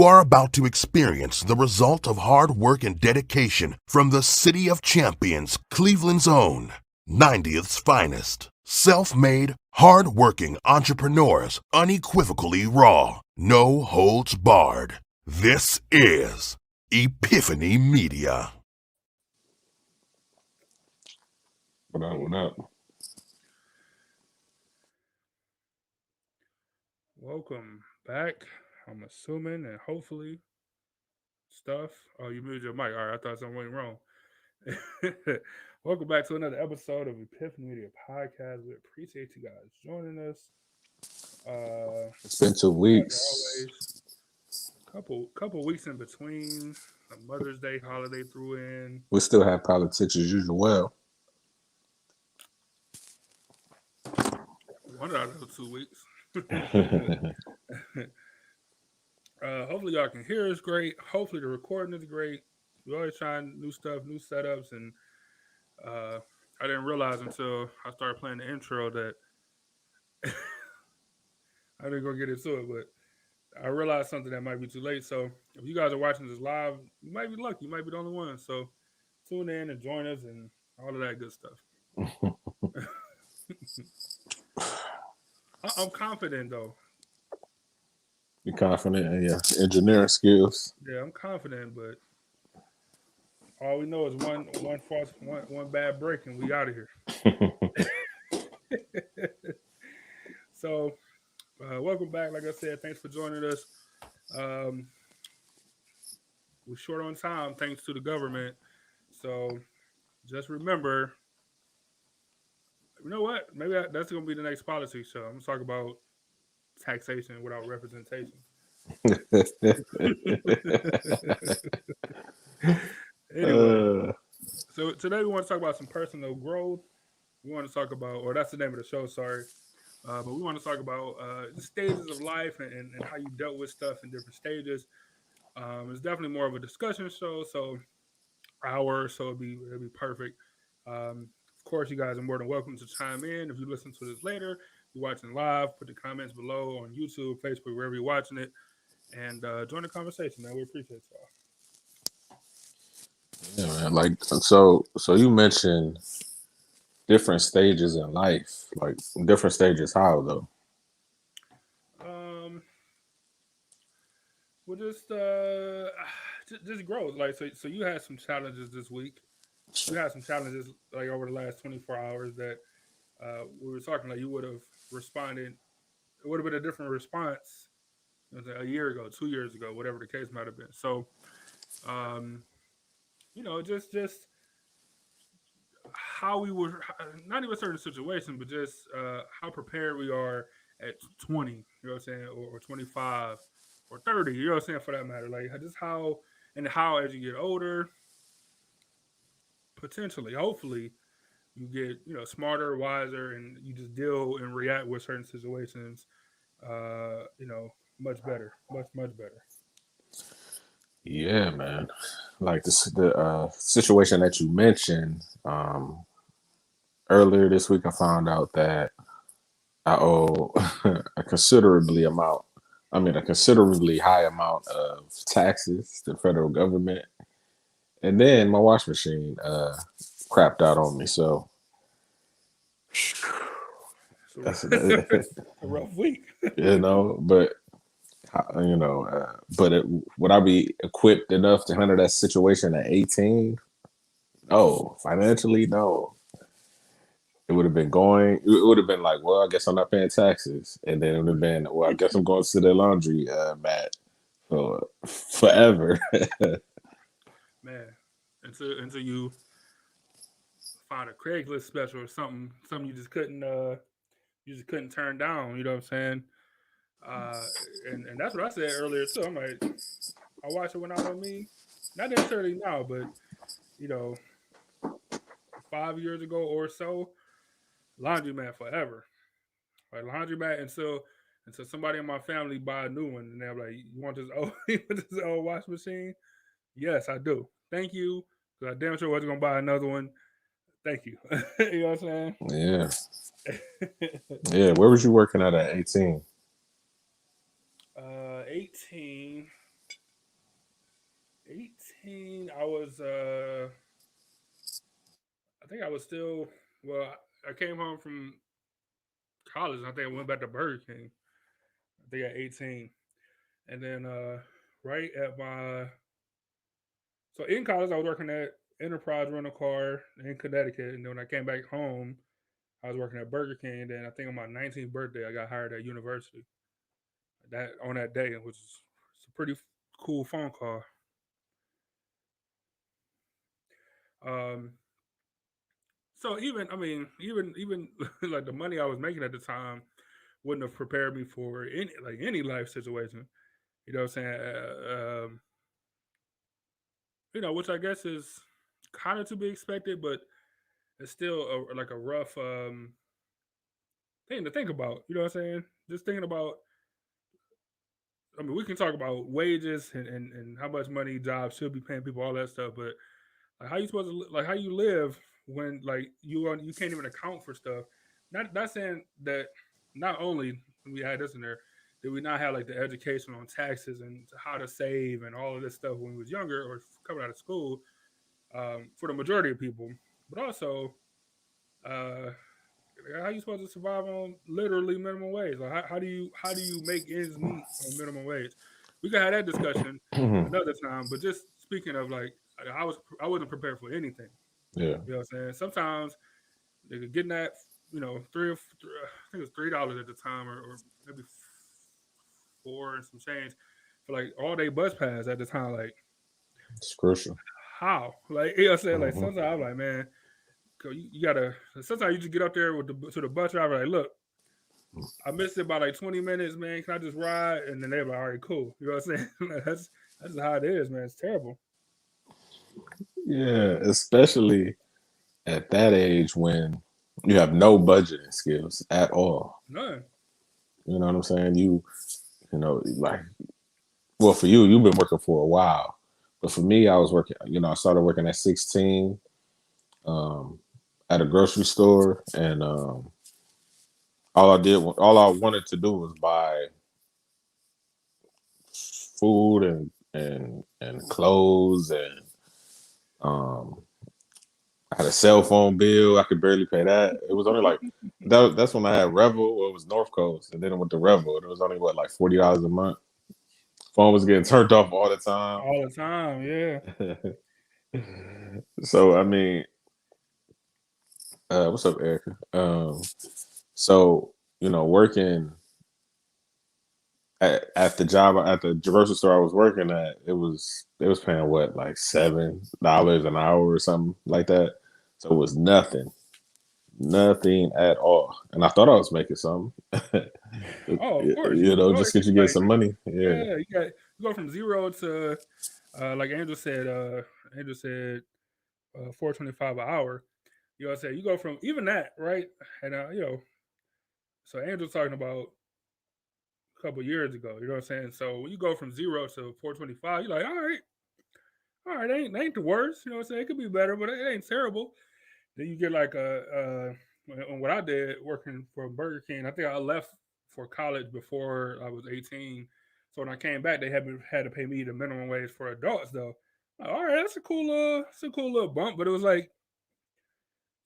You are about to experience the result of hard work and dedication from the City of Champions, Cleveland's own, 90th's finest. Self-made, hard-working entrepreneurs, unequivocally raw, no holds barred. This is Epiphany Media. What up? Welcome back. I'm assuming and hopefully stuff. Oh, you moved your mic. All right, I thought something went wrong. Welcome back to another episode of Epiphany Media Podcast. We appreciate you guys joining us. It's been 2 As weeks. always, couple weeks in between. A Mother's Day holiday threw in. We still have politics as usual. One out of those 2 weeks. Hopefully y'all can hear us great. Hopefully the recording is great. We're always trying new stuff, new setups, and I didn't realize until I started playing the intro that I didn't go get into it, but I realized something that might be too late. So if you guys are watching this live, you might be lucky. You might be the only one. So tune in and join us and all of that good stuff. I'm confident though. You're confident in your engineering skills? Yeah, I'm confident, but all we know is one bad break and we out of here. So, welcome back. Like I said, thanks for joining us. We're short on time thanks to the government. So, just remember, you know what? Maybe that's going to be the next policy show. I'm going to talk about taxation without representation. Anyway, so today we want to talk about some personal growth. We want to talk about, or that's the name of the show, sorry. But we want to talk about the stages of life and how you dealt with stuff in different stages. It's definitely more of a discussion show, so hour or so it'd be perfect. Of course, you guys are more than welcome to chime in. If you listen to this later, you're watching live, put the comments below on YouTube, Facebook, wherever you're watching it, and join the conversation, man. We appreciate y'all. Yeah, man. Like, so you mentioned different stages in life. Like, different stages how, though? Well, just growth. Like, so you had some challenges this week. You had some challenges like over the last 24 hours that we were talking like you would have responded. It would have been a different response a year ago, 2 years ago, whatever the case might have been. So, just how we were, not even certain situations, but just how prepared we are at 20, you know what I'm saying, or 25 or 30, you know what I'm saying, for that matter. Like, just how as you get older, potentially, hopefully, you get, smarter, wiser, and you just deal and react with certain situations, much better, much better. Yeah, man. Like the situation that you mentioned earlier this week, I found out that I owe a considerably high amount of taxes to the federal government, and then my wash machine crapped out on me. So That's a rough week, but. Would I be equipped enough to handle that situation at 18? No, financially, no. It would have been like, well, I guess I'm not paying taxes. And then it would have been, well, I guess I'm going to the laundry mat for forever. Man, until you find a Craigslist special or something you just couldn't turn down, you know what I'm saying? And that's what I said earlier too. I'm like, I watch it when I'm on me. Not necessarily now, but 5 years ago or so, laundromat forever. Like laundromat until somebody in my family buy a new one and they're like, you want this old wash machine? Yes, I do. Thank you. Because I damn sure wasn't gonna buy another one. Thank you. You know what I'm saying? Yeah. Yeah. Where was you working at 18? 18. 18, I think I was still, well, I came home from college and I think I went back to Burger King. I think at 18. And then right at my, so in college, I was working at Enterprise Rental Car in Connecticut. And then when I came back home, I was working at Burger King. And then I think on my 19th birthday, I got hired at university that on that day, which is it's a pretty cool phone call. Um, so even, I mean, even like the money I was making at the time wouldn't have prepared me for any life situation. You know what I'm saying? Which I guess is kind of to be expected, but it's still like a rough thing to think about. You know what I'm saying? Just thinking about. I mean, we can talk about wages and how much money jobs should be paying people, all that stuff, but like how you supposed to like how you live when like you can't even account for stuff. Not saying that not only we had this in there, did we not have like the education on taxes and how to save and all of this stuff when we was younger or coming out of school for the majority of people, but also uh, how you supposed to survive on literally minimum wage? Like how do you make ends meet on minimum wage? We can have that discussion another time. But just speaking of like, I wasn't prepared for anything. Yeah. You know what I'm saying? Sometimes they could getting that I think it was $3 at the time or maybe four and some change for like all day bus pass at the time. Like It's crucial. how? Like you know what I'm saying? Like Hmm. sometimes I'm like, man, you gotta. Sometimes you just get up there with the bus driver like, look, I missed it by like 20 minutes, man. Can I just ride? And then they're like, all right, cool. You know what I'm saying? That's how it is, man. It's terrible. Yeah, especially at that age when you have no budgeting skills at all. None. You know what I'm saying? Like, well, for you, you've been working for a while, but for me, I was working. I started working at 16 um, at a grocery store, and all I wanted to do was buy food and clothes, and um, I had a cell phone bill. I could barely pay that. It was only like that's when I had Revel. Well, it was North Coast, and then it went to Revel. It was only like $40 a month. Phone was getting turned off all the time. All the time, yeah. So I mean, what's up, Erica? So working at the job at the grocery store I was working at, it was paying what, like $7 an hour or something like that. So it was nothing at all. And I thought I was making something. Oh, of course. You always Just because think you get like, some money. Yeah. yeah, you go from zero to like Angel said 425 an hour. You know what I'm saying? You go from even that, right? And so Angel's talking about a couple years ago. You know what I'm saying? So when you go from zero to 425, you're like, all right, ain't the worst. You know what I'm saying? It could be better, but it ain't terrible. Then you get like on what I did working for Burger King. I think I left for college before I was 18. So when I came back, they had to pay me the minimum wage for adults though. Like, all right, that's a cool little bump, but it was like,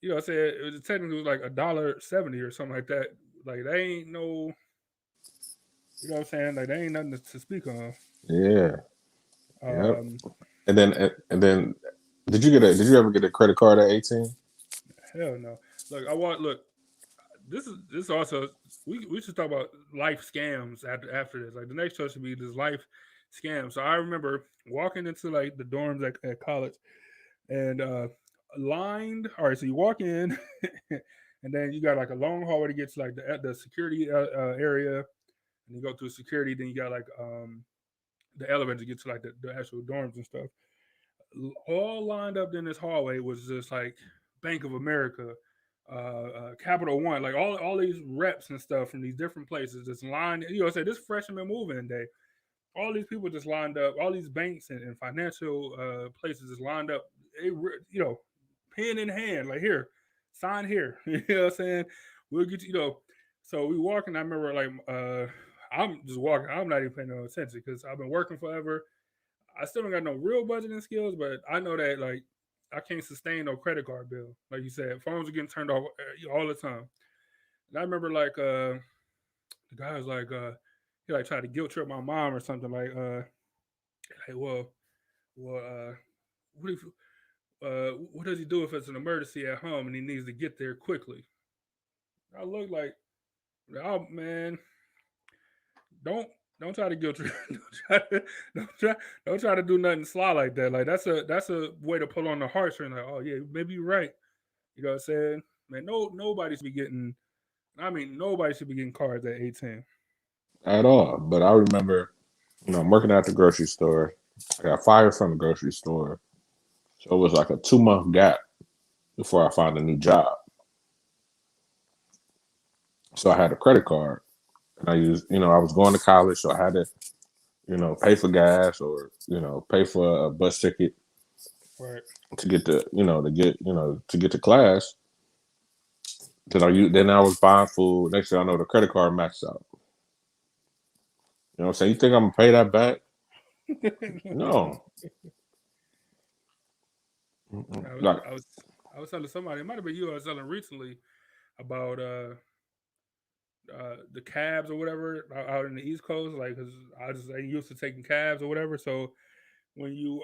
you know, I said it was technically like $1.70 or something like that. Like they ain't no, you know what I'm saying? Like they ain't nothing to speak of. Yeah. Yep. Um, And then did you ever get a credit card at 18? hell no. Look. This also we should talk about life scams after this. Like the next show should be this life scam. So I remember walking into like the dorms at college and lined. All right, so you walk in, and then you got like a long hallway to get to like the security area, and you go through security. Then you got like the elevator to get to like the actual dorms and stuff. All lined up in this hallway was just like Bank of America, Capital One, like all these reps and stuff from these different places just lined. You know, say this freshman moving day, all these people just lined up. All these banks and financial places just lined up. Pen in hand, like here, sign here. You know what I'm saying? We'll get you. So we walking. I remember like I'm just walking. I'm not even paying no attention because I've been working forever. I still don't got no real budgeting skills, but I know that like I can't sustain no credit card bill. Like you said, phones are getting turned off all the time. And I remember like the guy was like he like tried to guilt trip my mom or something like well what if what does he do if it's an emergency at home and he needs to get there quickly? I look like, oh man, don't don't try to guilt trip. Don't try don't try to do nothing sly like that. Like that's a way to pull on the heartstring. Like, oh yeah, maybe you're right. You know what I'm saying? Man, nobody should be getting. I mean, nobody should be getting cards at 18. at all. But I remember, I'm working at the grocery store. I got fired from the grocery store, so it was like a 2 month gap before I found a new job. So I had a credit card, and I used, I was going to college, so I had to, pay for gas or pay for a bus ticket Right. to get to get to class. Then I was buying food. Next thing I know, the credit card maxed out. You know what I'm saying? You think I'm gonna pay that back? No. I was, Like, I was I was telling somebody, it might have been you. I was telling recently about the cabs or whatever out in the East Coast, like because I used to taking cabs or whatever. So when you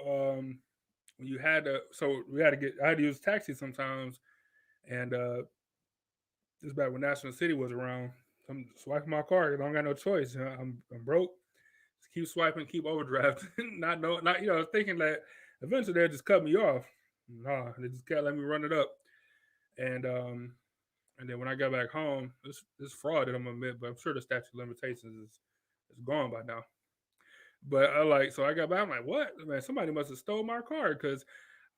had to, so we had to get, I had to use taxi sometimes, and this back when National City was around. I'm swiping my card. I don't got no choice. I'm broke. Just keep swiping, keep overdrafting. Not thinking that eventually they'll just cut me off. Nah, they just can't let me run it up. And and then when I got back home, this fraud that I'm gonna admit, but I'm sure the statute of limitations is gone by now. But so I got back. I'm like, what man? Somebody must have stole my card because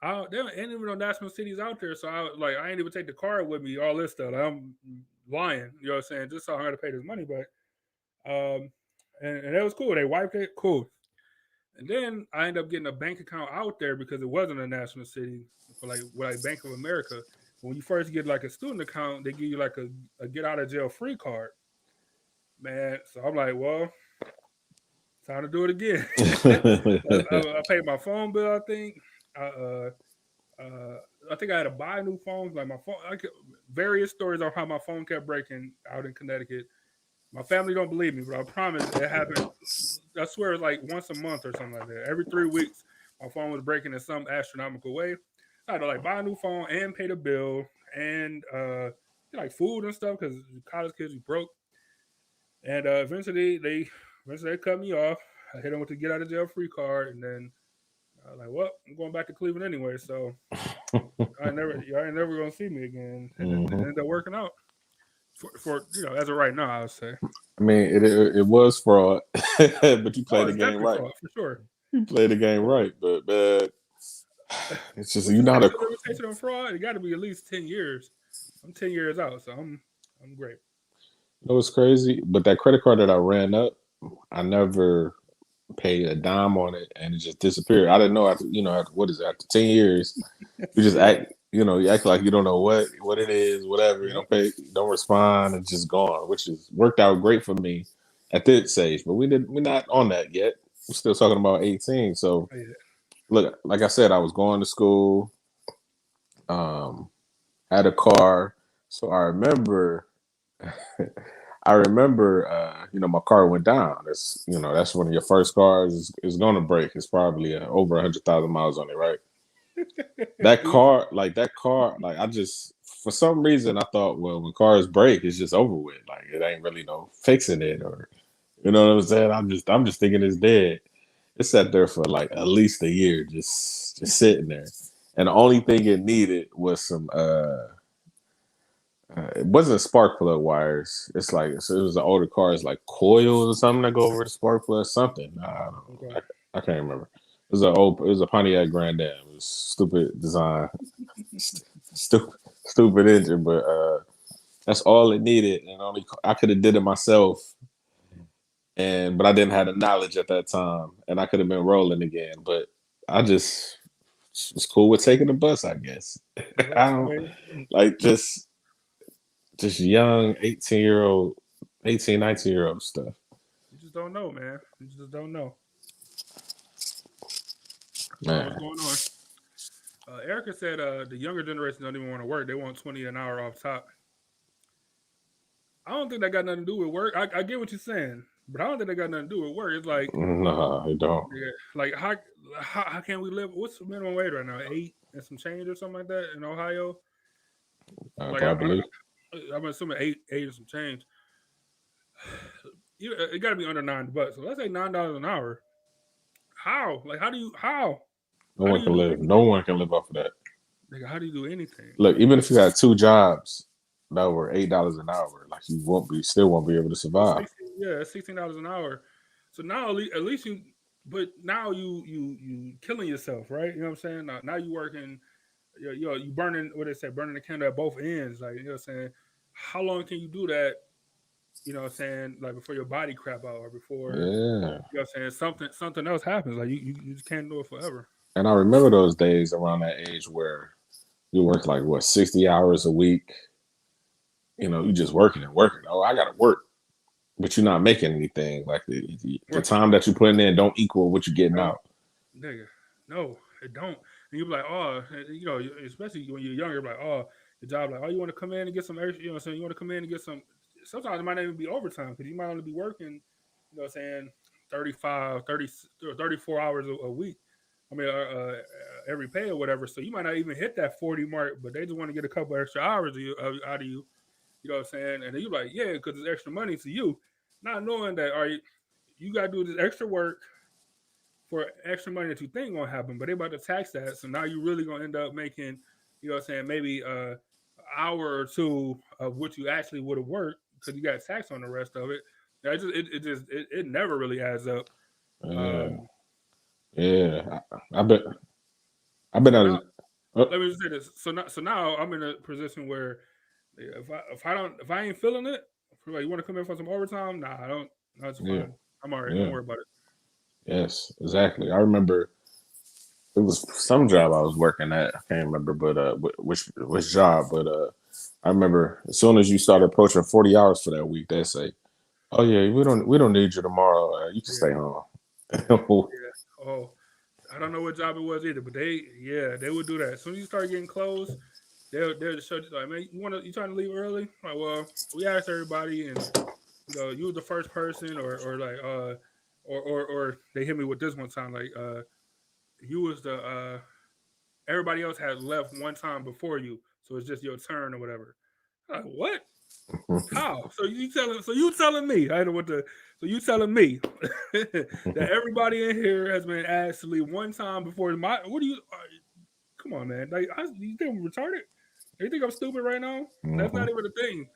there ain't even no national cities out there. So I ain't even take the card with me. All this stuff. Like, I'm lying. You know what I'm saying? Just so I had to pay this money back. And that was cool. They wiped it. Cool. And then I ended up getting a bank account out there because it wasn't a national city for like Bank of America. When you first get like a student account, they give you like a get out of jail free card, man. So I'm like, well, time to do it again. I paid my phone bill. I think. I, I think I had to buy new phones. Like my phone, various stories on how my phone kept breaking out in Connecticut. My family don't believe me, but I promise it happened. I swear it's like once a month or something like that. Every 3 weeks, my phone was breaking in some astronomical way. I had to like buy a new phone and pay the bill and like food and stuff because college kids we broke. And eventually they cut me off. I hit them with the get out of jail free card, and then I was like, well, I'm going back to Cleveland anyway, so y'all ain't never gonna see me again. And it mhm. ended up working out for as of right now, I would say. I mean, it was fraud, but you Oh, played the it's game definitely right. fraud for sure. You played the game right, but man, it's just What's the not a. statute of limitation on fraud? It got to be at least 10 years. I'm 10 years out, so I'm great. You know what's crazy? But that credit card that I ran up, I never paid a dime on it, and it just disappeared. I didn't know after what is it, after 10 years, you just See, act. You act like you don't know what it is, whatever. You yep. don't pay, you don't respond, it's just gone, which is worked out great for me at this stage. But we're not on that yet. We're still talking about 18. So Yeah. look, like I said, I was going to school, um, had a car. So I remember, my car went down. That's one of your first cars is going to break. It's probably over 100,000 miles on it, right? Easy. That car, like I just for some reason I thought, well, when cars break, it's just over with. Like it ain't really no fixing it, or you know what I'm saying. I'm just thinking it's dead. It sat there for like at least a year, just sitting there. And the only thing it needed was some it wasn't spark plug wires. It's like so it was an older car. It's like coils or something that go over the spark plug. Something. I don't know. Okay. I can't remember. It was a Pontiac Grand Am. It was stupid design, stupid engine, but that's all it needed. And only I could have did it myself, but I didn't have the knowledge at that time, and I could have been rolling again. But I just was cool with taking the bus, I guess. Yeah. I I don't mean, like just young 18-year-old, 18, 19-year-old stuff. you just don't know, man. You just don't know. What's going on? Erica said the younger generation don't even want to work. They want 20 an hour off top. I don't think that got nothing to do with work. I get what you're saying, but I don't think that got nothing to do with work. It's like, Nah, it don't. yeah, like how can we live? What's the minimum wage right now? 8 and some change or something like that in Ohio. Like Probably. I'm assuming eight and some change. It got to be under $9. So let's say $9 an hour. How? Like how do you how? No How do one you can do live. anything? No one can live off of that. Like how do you do anything? Look, even if you had 2 jobs that were $8 an hour, like still won't be able to survive. It's $16 an hour. So now at least you, but now you killing yourself, right? You know what I'm saying? Now you working, you burning what they say, burning the candle at both ends. Like you know what I'm saying? How long can you do that? You know what I'm saying? Like before your body crap out or before Yeah. you know what I'm saying something else happens. Like you just can't do it forever. And I remember those days around that age where you work like 60 hours a week. You just working and working. Oh, I gotta work, but you're not making anything. Like the Right. time that you're putting in don't equal what you're getting out. Nigga, no, it don't. And you be like, oh, especially when you're younger, you're like, oh, the job, like, oh, you want to come in and get some extra, you know what I'm saying? You want to come in and get some, sometimes it might not even be overtime because you might only be working, you know what I'm saying, 35, 30, 34 hours a week. I mean, every pay or whatever. So you might not even hit that 40 mark, but they just want to get a couple extra hours out of you, you know what I'm saying? And then you're like, yeah, because it's extra money to you, not knowing that, all right, you got to do this extra work for extra money that you think gonna happen, but they about to tax that. So now you really gonna end up making, you know what I'm saying, maybe an hour or two of what you actually would have worked because you got tax on the rest of it. It never really adds up. Yeah, Um, yeah. I bet. I bet. so now let me just say this. So now I'm in a position where if I ain't feeling it, like you want to come in for some overtime, nah, I don't. That's yeah, fine. I'm all right. Don't yeah. worry about it. Yes, exactly. I remember it was some job I was working at. I can't remember, but which job? But I remember as soon as you start approaching 40 hours for that week, they say, "Oh yeah, we don't need you tomorrow. You can stay Yeah, home." yeah. Oh, I don't know what job it was either, but they would do that. As soon as you start getting close, they'll just show you like, man, you trying to leave early? Like, well, we asked everybody, and you were the first person, or like or they hit me with this one time, like you was the everybody else had left one time before you, so it's just your turn or whatever. Like, what? How? So you telling me I know what the so you telling me that everybody in here has been asked to leave one time before my what do you come on, man, like you think I'm retarded? You think I'm stupid right now? That's Hmm. not even a thing.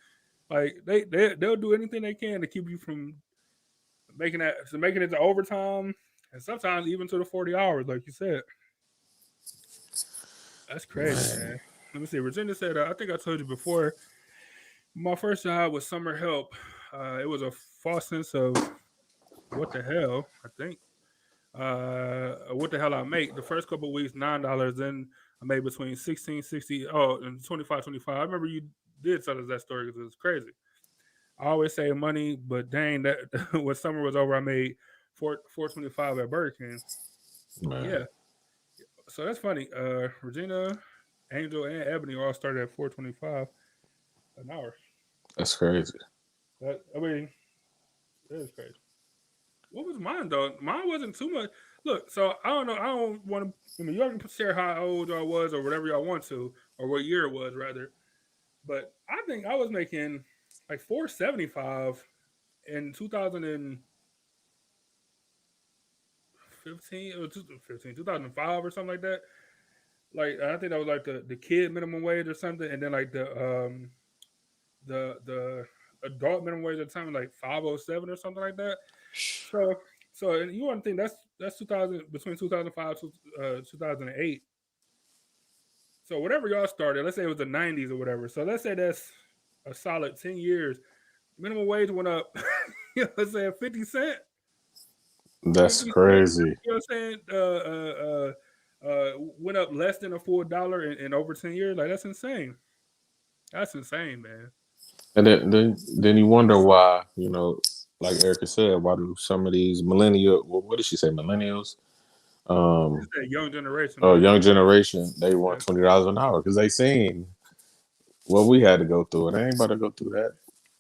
Like they'll do anything they can to keep you from making it to overtime, and sometimes even to the 40 hours, like you said. That's crazy, man. Let me see. Virginia said, I think I told you before. My first job was summer help. It was a false sense of what the hell. I think what the hell I make. The first couple of weeks $9. Then I made between 16.60 and 25.25. I remember you did tell us that story because it was crazy. I always save money, but dang, that when summer was over, I made 4.25 at Burger King. Man, Yeah, so that's funny. Regina, Angel, and Ebony all started at 4.25 an hour. that's crazy. I mean, that is crazy. What was mine though? Mine wasn't too much. Look, so I don't know. I don't want to. I mean, y'all can share how old y'all was or whatever y'all want to, or what year it was rather. But I think I was making like 4.75 in 2015 or 2005 or something like that. Like I think that was like the kid minimum wage or something, and then like the adult minimum wage at the time was like 507 or something like that. So and you want to think that's 2000 between 2005 to 2008. So whatever y'all started, let's say it was the 90s or whatever. So let's say that's a solid 10 years. Minimum wage went up. Let's say 50 cent. That's 50 cent. crazy. You know what I'm saying? Went up less than a full dollar in over 10 years. Like that's insane. That's insane, man. And then you wonder why, like Erica said, why do some of these what did she say, millennials? That young generation. Oh, young generation, they want $20 an hour because they seen what we had to go through, and they ain't about to go through that.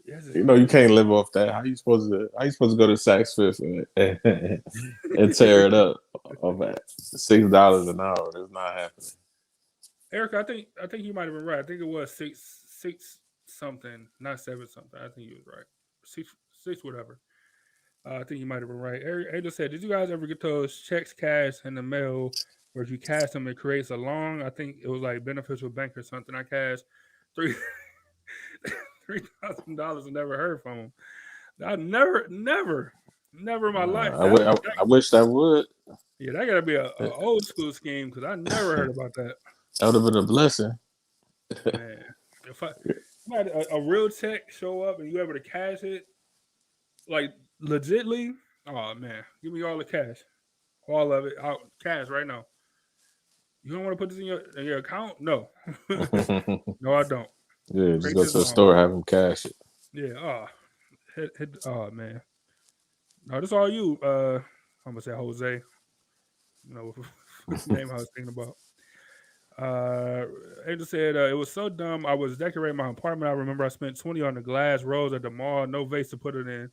Yes, You know, you can't live off that. How you supposed to? How you supposed to go to Saks Fifth and tear it up of at $6 an hour? That's not happening. Eric, I think you might have been right. I think it was six something, not seven something. I think you was right. Six whatever. I think you might have been right. Eric Angel said, "Did you guys ever get those checks cashed in the mail, where if you cash them, it creates a long? I think it was like Beneficial Bank or something. I cashed three $3,000 and never heard from him. I never in my life. I wish that would. Yeah, that gotta be a old school scheme because I never heard about that. That would have been a blessing. Man, if I had a real check show up and you able to cash it, like legitly, oh man, give me all the cash, all of it, out cash right now. You don't want to put this in your account? No, no, I don't. Yeah, just Break go this to the down. store, have them cash it. Yeah, oh man, no, this all you. I'm gonna say Jose. You know, what's the name I was thinking about. Angel said it was so dumb. I was decorating my apartment. I remember I spent 20 on the glass rose at the mall. No vase to put it in.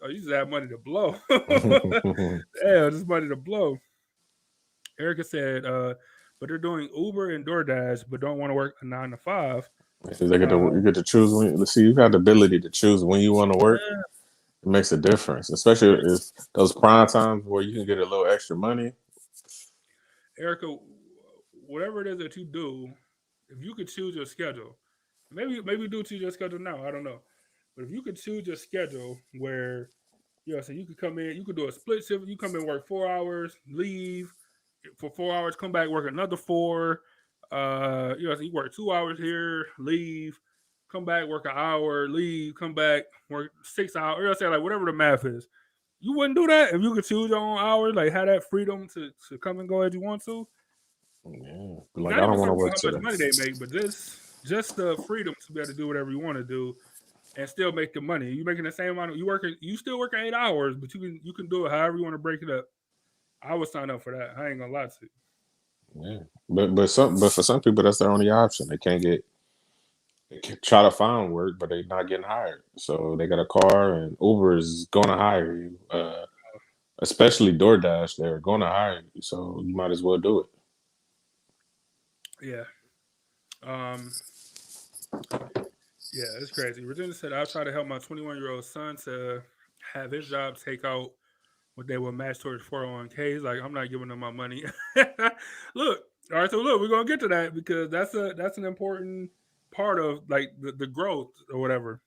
Oh, you just have money to blow. Yeah, just money to blow. Erica said, but they're doing Uber and DoorDash, but don't want to work a 9 to 5. You get to choose when. Let's see, you got the ability to choose when you want to work. Yeah, It makes a difference, especially if those prime times where you can get a little extra money. Erica, whatever it is that you do, if you could choose your schedule, maybe do choose your schedule now. I don't know, but if you could choose your schedule where so you could come in, you could do a split shift. You come in, work 4 hours, leave for 4 hours, come back, work another four. So you work 2 hours here, leave, come back, work an hour, leave, come back, work 6 hours. Say like whatever the math is. You wouldn't do that if you could choose your own hours, like have that freedom to come and go as you want to. Yeah, like Not I even don't want to talking work about how much today. money they make, but just the freedom to be able to do whatever you want to do and still make the money. You making the same amount. You still working 8 hours, but you can do it however you want to break it up. I would sign up for that. I ain't gonna lie to you. Yeah, but for some people that's their only option. They can try to find work, but they're not getting hired. So they got a car, and Uber is going to hire you. Especially DoorDash, they're going to hire you. So you might as well do it. Yeah. Um. Yeah, it's crazy. Virginia said I'll try to help my 21-year-old son to have his job take out what they will match towards 401ks. Like I'm not giving them my money. Look, all right. So look, we're gonna get to that because that's an important part of like the growth or whatever.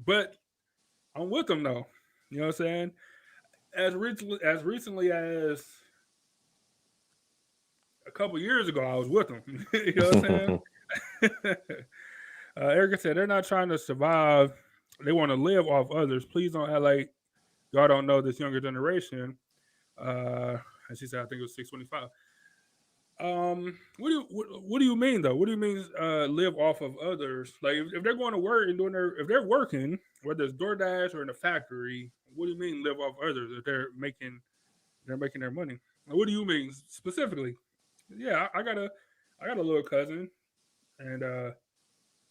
But I'm with them though. You know what I'm saying? As recently as a couple years ago, I was with them. You know what I'm saying? Erica said they're not trying to survive; they want to live off others. Please don't act like y'all don't know this younger generation. Uh, and she said, I think it was 625. What do you mean though? What do you mean live off of others? Like if they're going to work and if they're working, whether it's DoorDash or in a factory, what do you mean live off others if they're making their money? What do you mean specifically? Yeah, I got a little cousin, and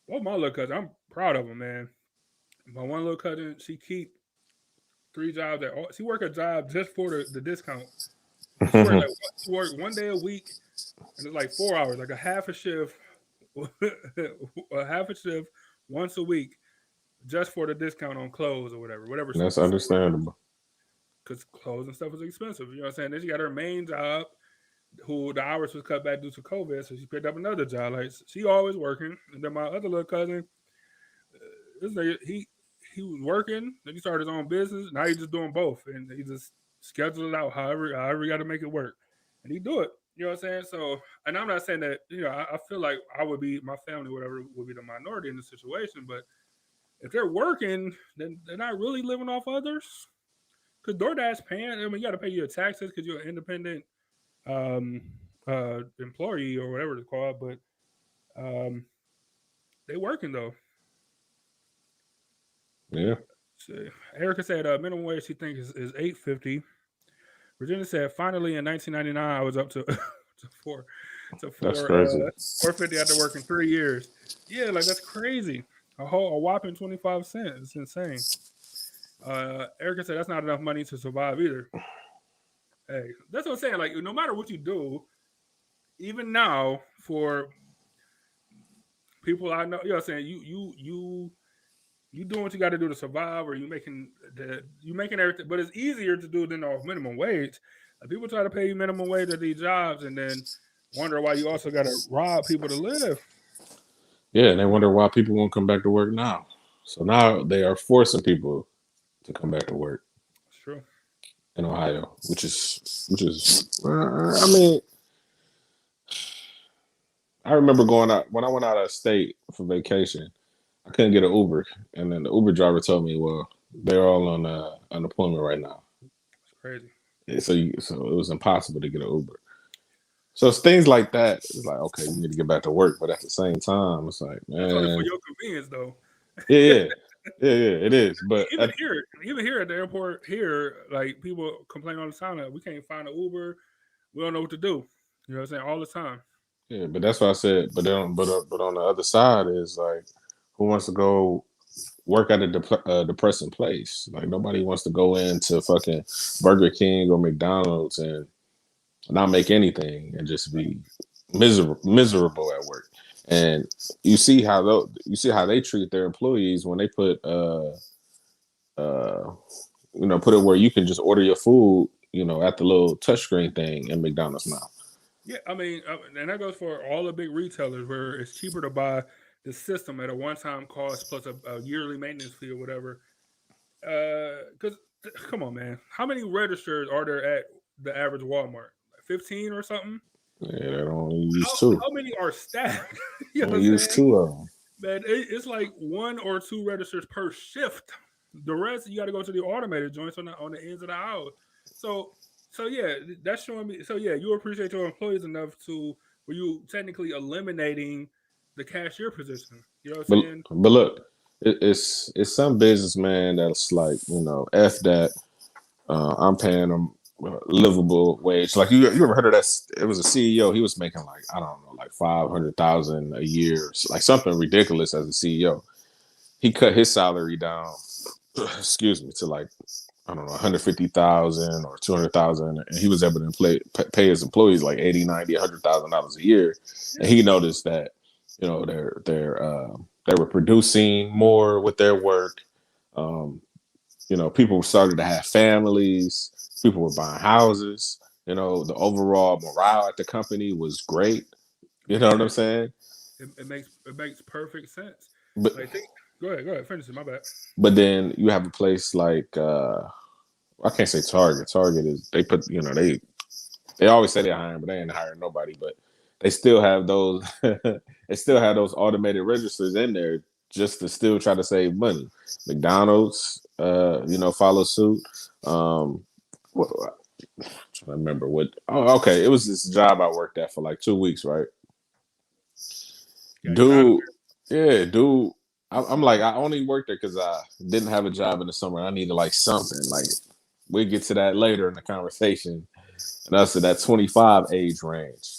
both my little cousin, I'm proud of them, man. My one little cousin, she keep 3 jobs she work a job just for the discount. She work 1 day a week, and it's like 4 hours, like a half a shift, a half a shift once a week, just for the discount on clothes or whatever That's stupid shit. understandable. Because clothes and stuff is expensive. You know what I'm saying? Then she got her main job, who the hours was cut back due to COVID, so she picked up another job. Like she always working. And then my other little cousin, this nigga, he was working, then he started his own business. Now he's just doing both, and he just scheduled it out however he got to make it work, and he do it. You know what I'm saying? So, and I'm not saying that I feel like my family, whatever, would be the minority in the situation, but if they're working, then they're not really living off others. Because DoorDash paying, I mean, you got to pay your taxes because you're an independent um, employee or whatever it's called, but um, they working though. Yeah. So Erica said minimum wage she thinks is $8.50. Virginia said, finally in 1999, I was up to to four to That's four crazy. 450 after working 3 years. Yeah, like that's crazy. A whopping 25 cents. It's insane. Erica said that's not enough money to survive either. Hey, that's what I'm saying. Like no matter what you do, even now for people I know, you know what I'm saying, you doing what you got to do to survive, or you making everything, but it's easier to do than off minimum wage. Like, people try to pay you minimum wage at these jobs, and then wonder why you also got to rob people to live. Yeah, and they wonder why people won't come back to work now. So now they are forcing people to come back to work It's true. in Ohio, which is. I mean, I remember going out when I went out of state for vacation. I couldn't get an Uber, and then the Uber driver told me, "Well, they're all on unemployment right now." It's crazy. So it was impossible to get an Uber. So it's things like that. It's like, okay, you need to get back to work, but at the same time, it's like, That's only for man, your convenience, though. yeah, yeah, yeah, it is. But Even here at the airport, here, like people complain all the time that we can't find an Uber. We don't know what to do. You know what I'm saying? All the time. yeah, but that's what I said. But on the other side is like, who wants to go work at a depressing place? Like nobody wants to go into fucking Burger King or McDonald's and not make anything and just be miserable at work. And you see how they treat their employees when they put uh put it where you can just order your food, at the little touchscreen thing in McDonald's now. Yeah, I mean, and that goes for all the big retailers where it's cheaper to buy the system at a one-time cost plus a yearly maintenance fee or whatever. Because come on, man, how many registers are there at the average Walmart? 15 or something? Yeah, they don't use How two. how many are staffed? You know what Only I'm use saying? two of them. Man, it's like one or two registers per shift. The rest you got to go to the automated joints on the ends of the house. So so yeah, that's showing me. So yeah, you appreciate your employees enough to where you technically eliminating the cashier position. You know what I'm But saying? but look, it's some businessman that's like, f that. I'm paying them a livable wage. Like you ever heard of that? It was a CEO. He was making like, I don't know, like 500,000 a year, like something ridiculous as a CEO. He cut his salary down, excuse me, to like, I don't know, 150,000 or 200,000, and he was able to pay his employees like 80, 90, $100,000 a year. And Yeah, he noticed that, they were producing more with their work. Um, people started to have families. People were buying houses. The overall morale at the company was great. You know what yeah. I'm saying? It makes perfect sense. But Like, think. Go ahead, finish it. My bad. but then you have a place like, I can't say Target. Target is, they put, they always say they're hiring, but they ain't hiring nobody. But they still have those they still have those automated registers in there just to still try to save money. McDonald's, follow suit. What, I'm trying to remember what. Oh, okay. It was this job I worked at for like 2 weeks, right? Got you out of Dude, yeah, dude. I'm like, I only worked there because I didn't have a job in the summer. I needed like something. Like, we'll get to that later in the conversation. And us at that 25 age range.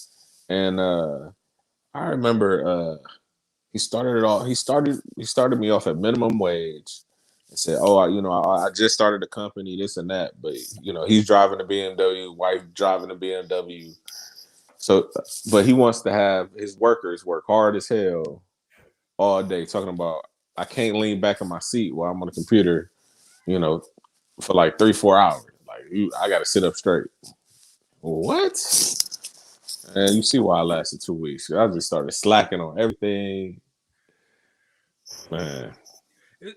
And I remember he started it all. He started me off at minimum wage and said, "Oh, I just started a company, this and that." But he's driving a BMW, wife driving a BMW. So, but he wants to have his workers work hard as hell all day. Talking about, I can't lean back in my seat while I'm on the computer, you know, for like 3-4 hours. Like I got to sit up straight. What? And you see why I lasted 2 weeks. I just started slacking on everything, man.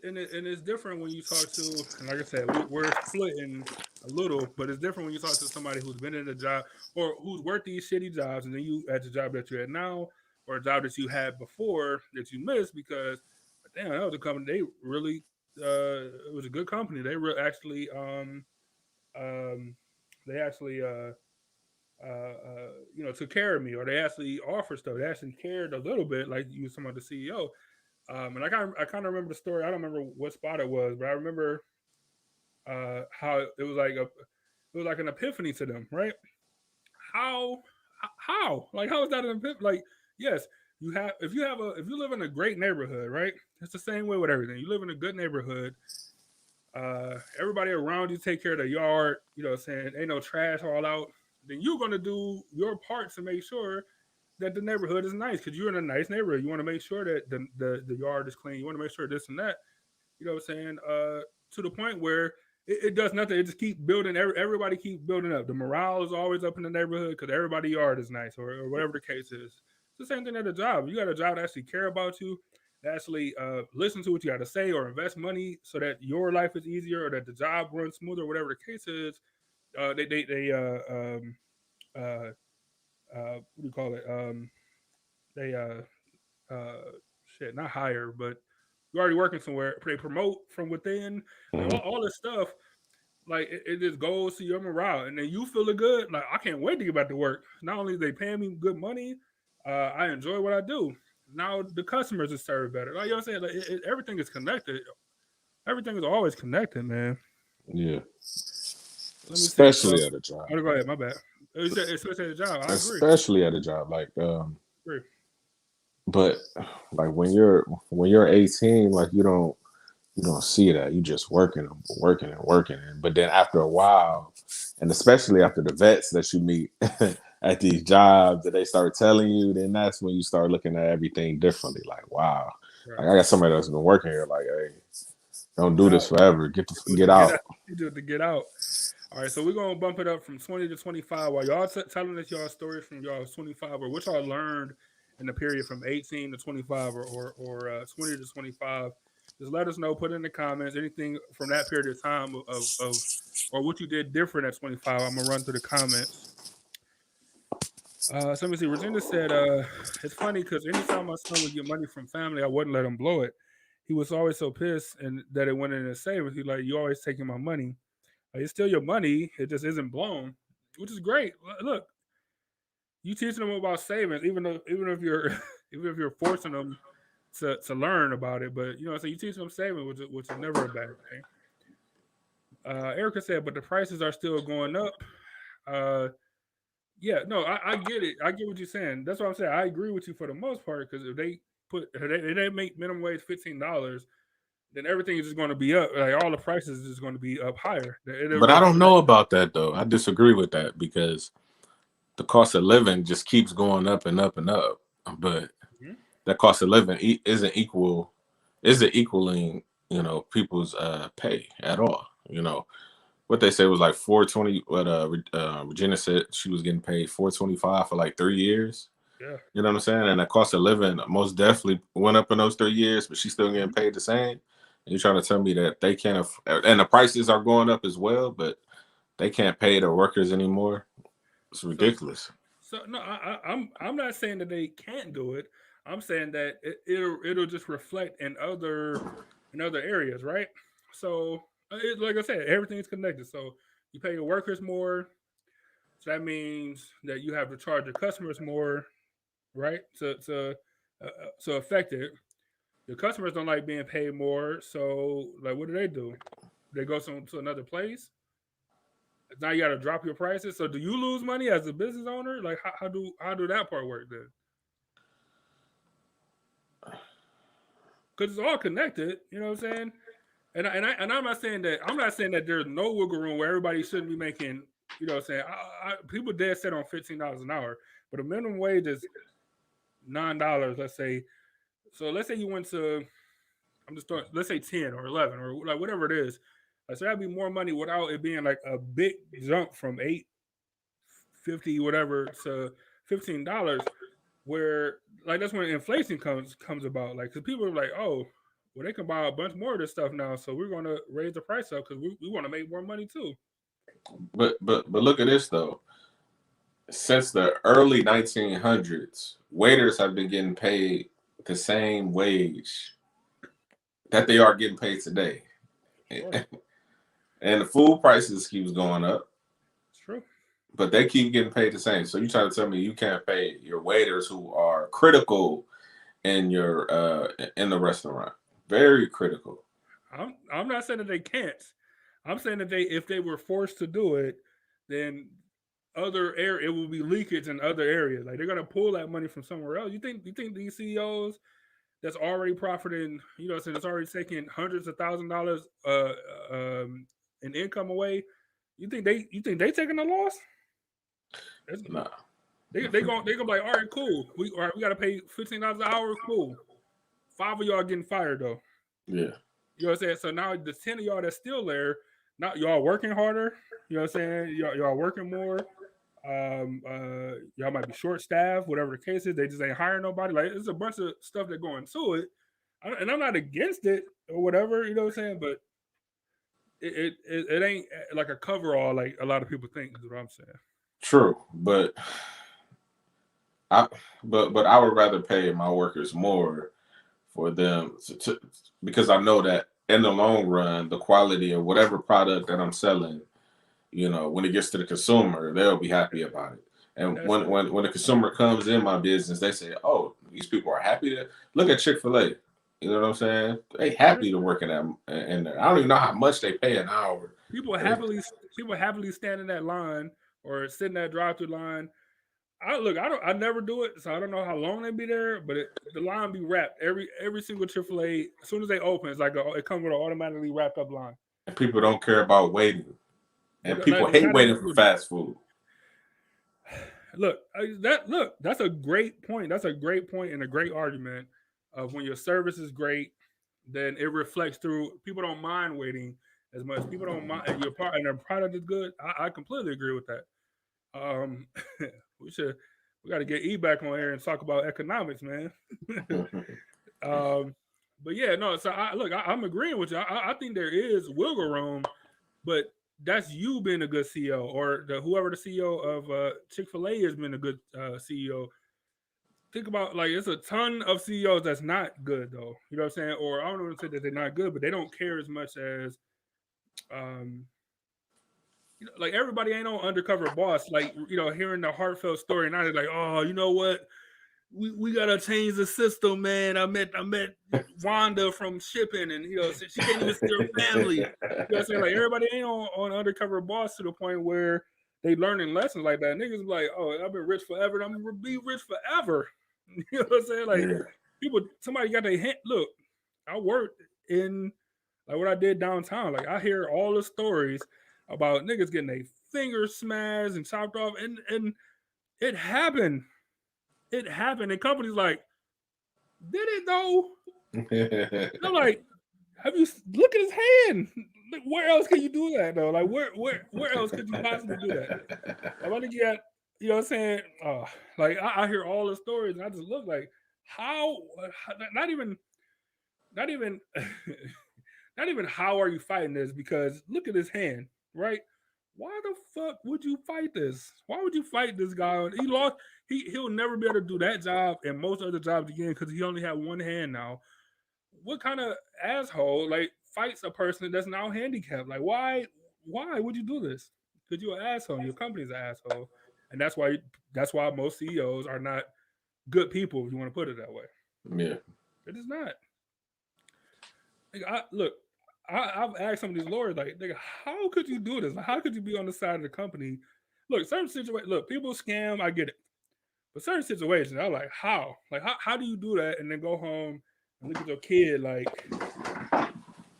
and it's different when you talk to, and like I said, we're splitting a little, but it's different when you talk to somebody who's been in a job or who's worked these shitty jobs, and then you at the job that you're at now, or a job that you had before that you missed because, damn, that was a company. They really, it was a good company. They were actually, um, they actually, took care of me, or they actually offered stuff. They actually cared a little bit, like you were talking about the CEO. And I kind of remember the story. I don't remember what spot it was, but I remember how it was like it was like an epiphany to them, right? How like how is that an epiphany? Like yes, you have if you live in a great neighborhood, right? It's the same way with everything. You live in a good neighborhood. Everybody around you take care of the yard. You know what I'm saying? Ain't no trash all out. Then you're gonna do your part to make sure that the neighborhood is nice because you're in a nice neighborhood. You want to make sure that the yard is clean. You want to make sure this and that. You know what I'm saying? To the point where it does nothing. It just keep building. Everybody keep building up. The morale is always up in the neighborhood because everybody yard is nice or whatever the case is. It's the same thing at a job. You got a job that actually care about you, that actually listen to what you got to say or invest money so that your life is easier or that the job runs smoother, whatever the case is. Uh, what do you call it? They uh, shit, not hire, but you're already working somewhere. They promote from within, like Mhm. all this stuff. Like it just goes to your morale, and then you feeling good. Like I can't wait to get back to work. Not only they paying me good money, I enjoy what I do. Now the customers are served better. Like you know what I'm saying, like everything is connected. Everything is always connected, man. Yeah, Let me see. So, especially at a job. oh, go ahead. My bad. You said especially at a job. I agree. Especially at a job like Agree. but like when you're 18, like you don't see that. You just working and working. But then after a while, and especially after the vets that you meet at these jobs that they start telling you, then that's when you start looking at everything differently. Like, wow, like Right. I got somebody that's been working here. Like, hey, don't do Get this out. forever. Get Get out. out. You do it to get out. All right, so we're gonna bump it up from 20 to 25. While y'all telling us y'all stories from y'all 25 or what y'all learned in the period from 18 to 25 or 20 to 25. Just let us know. Put in the comments anything from that period of time of or what you did different at 25. I'm gonna run through the comments. So let me see. Regina said, it's funny because anytime my son would get money from family, I wouldn't let him blow it. He was always so pissed and that it went in his savings. He's like, you always taking my money. It's still your money. It just isn't blown, which is great. Look, you teaching them about savings, even if you're even if you're forcing them to learn about it. But you know, so you teach them saving, which is never a bad thing. Erica said, but the prices are still going up. Uh, yeah, no, I get it. I get what you're saying. That's what I'm saying. I agree with you for the most part because if they make minimum wage $15, then everything is just going to be up. Like all the prices is going to be up higher. It'll But I don't reflect. know about that though. I disagree with that because the cost of living just keeps going up and up and up. But Mhm. that cost of living isn't equaling people's pay at all. What they said was like 420. What Regina said she was getting paid 425 for like 3 years. Yeah. You know what I'm saying? And the cost of living most definitely went up in those 3 years, but she's still getting Mhm. paid the same. And you're trying to tell me that they can't and the prices are going up as well, but they can't pay their workers anymore. It's So ridiculous. no, I'm not saying that they can't do it. I'm saying that it'll just reflect in other areas, right? So like I said, everything's connected. So you pay your workers more, so that means that you have to charge your customers more, right? To affect it. Your customers don't like being paid more, so like what do? They go to another place. Now you got to drop your prices. So do you lose money as a business owner? Like how do that part work then? Because it's all connected. You know what I'm saying? I'm not saying that there's no wiggle room where everybody shouldn't be making. You know what I'm saying? People dead set on $15 an hour, but a minimum wage is $9. Let's say. So let's say you went to let's say 10 or 11 or like whatever it is. So that'd be more money without it being like a big jump from 8.50 whatever to $15 where like that's when inflation comes about like because people are like oh well they can buy a bunch more of this stuff now so we're going to raise the price up because we want to make more money too. But look at this though. Since the early 1900s, waiters have been getting paid the same wage that they are getting paid today. Sure. And the food prices keeps going up, It's true. but they keep getting paid the same. So you trying to tell me you can't pay your waiters who are critical in your in the restaurant? Very critical. I'm not saying that they can't. I'm saying that they if they were forced to do it then it will be leakage in other areas. Like they're gonna pull that money from somewhere else. You think these CEOs that's already profiting, so that's already taking hundreds of $1,000s in income away. You think they taking a loss? Nah. They gonna be like, all right, cool. We gotta pay $15 an hour, cool. 5 of y'all getting fired though. Yeah. You know what I'm saying? So now the 10 of y'all that's still there, not y'all working harder. You know what I'm saying? Y'all working more. Y'all might be short staffed, whatever the case is. They just ain't hiring nobody. Like there's a bunch of stuff that go into it, and I'm not against it or whatever. You know what I'm saying? But it ain't like a cover all like a lot of people think. Is what I'm saying. True, but I would rather pay my workers more for them because I know that in the long run, the quality of whatever product that I'm selling, when it gets to the consumer, they'll be happy about it. And when the consumer comes in my business, they say, "Oh, these people are happy to look at Chick-fil-A." You know what I'm saying? They happy to work in there. I don't even know how much they pay an hour. People happily stand in that line or sit in that drive-through line. I never do it, so I don't know how long they be there, but the line be wrapped every single Chick-fil-A. As soon as they open, it's like it comes with an automatically wrapped up line. And people don't care about waiting, and people hate waiting for fast food. Look, that's a great point. That's a great point and a great argument of when your service is great, then it reflects through. People don't mind waiting as much. People don't mind, and their product is good. I completely agree with that. We got to get E back on here and talk about economics, man. But yeah, no. So I'm agreeing with you. I think there is wiggle room, but that's you being a good CEO, or whoever the CEO of Chick-fil-A has been a good CEO. Think about like it's a ton of CEOs that's not good though. You know what I'm saying? Or I don't want to say that they're not good, but they don't care as much as like everybody ain't on Undercover Boss. Like hearing the heartfelt story, and now they're like, oh, you know what? We gotta change the system, man. I met Wanda from shipping, and she can't even see her family. You know what I'm saying? Like everybody ain't on Undercover Boss to the point where they learning lessons like that. Niggas be like, oh, I've been rich forever, and I'm gonna be rich forever. You know what I'm saying? Like somebody got their hand. Look, I worked in like what I did downtown. Like I hear all the stories about niggas getting their fingers smashed and chopped off, and it happened. It happened, and companies like, did it though? I'm like, have you look at his hand? Like, where else can you do that though? Like, where else could you possibly do that? I think you got, you know what I'm saying? Like I hear all the stories, and I just look like, how? Not even, not even how are you fighting this? Because look at his hand, right? Why the fuck would you fight this? Why would you fight this guy? He lost. He'll never be able to do that job and most other jobs again because he only had one hand now. What kind of asshole like fights a person that's now handicapped? Like why would you do this? Because you're an asshole. Your company's an asshole, and that's why most CEOs are not good people. If you want to put it that way, yeah, it is not. Like, I've asked some of these lawyers, like, how could you do this? Like, how could you be on the side of the company? Look, certain situations, people scam, I get it. But certain situations, I'm like, how? Like, how do you do that and then go home and look at your kid, like,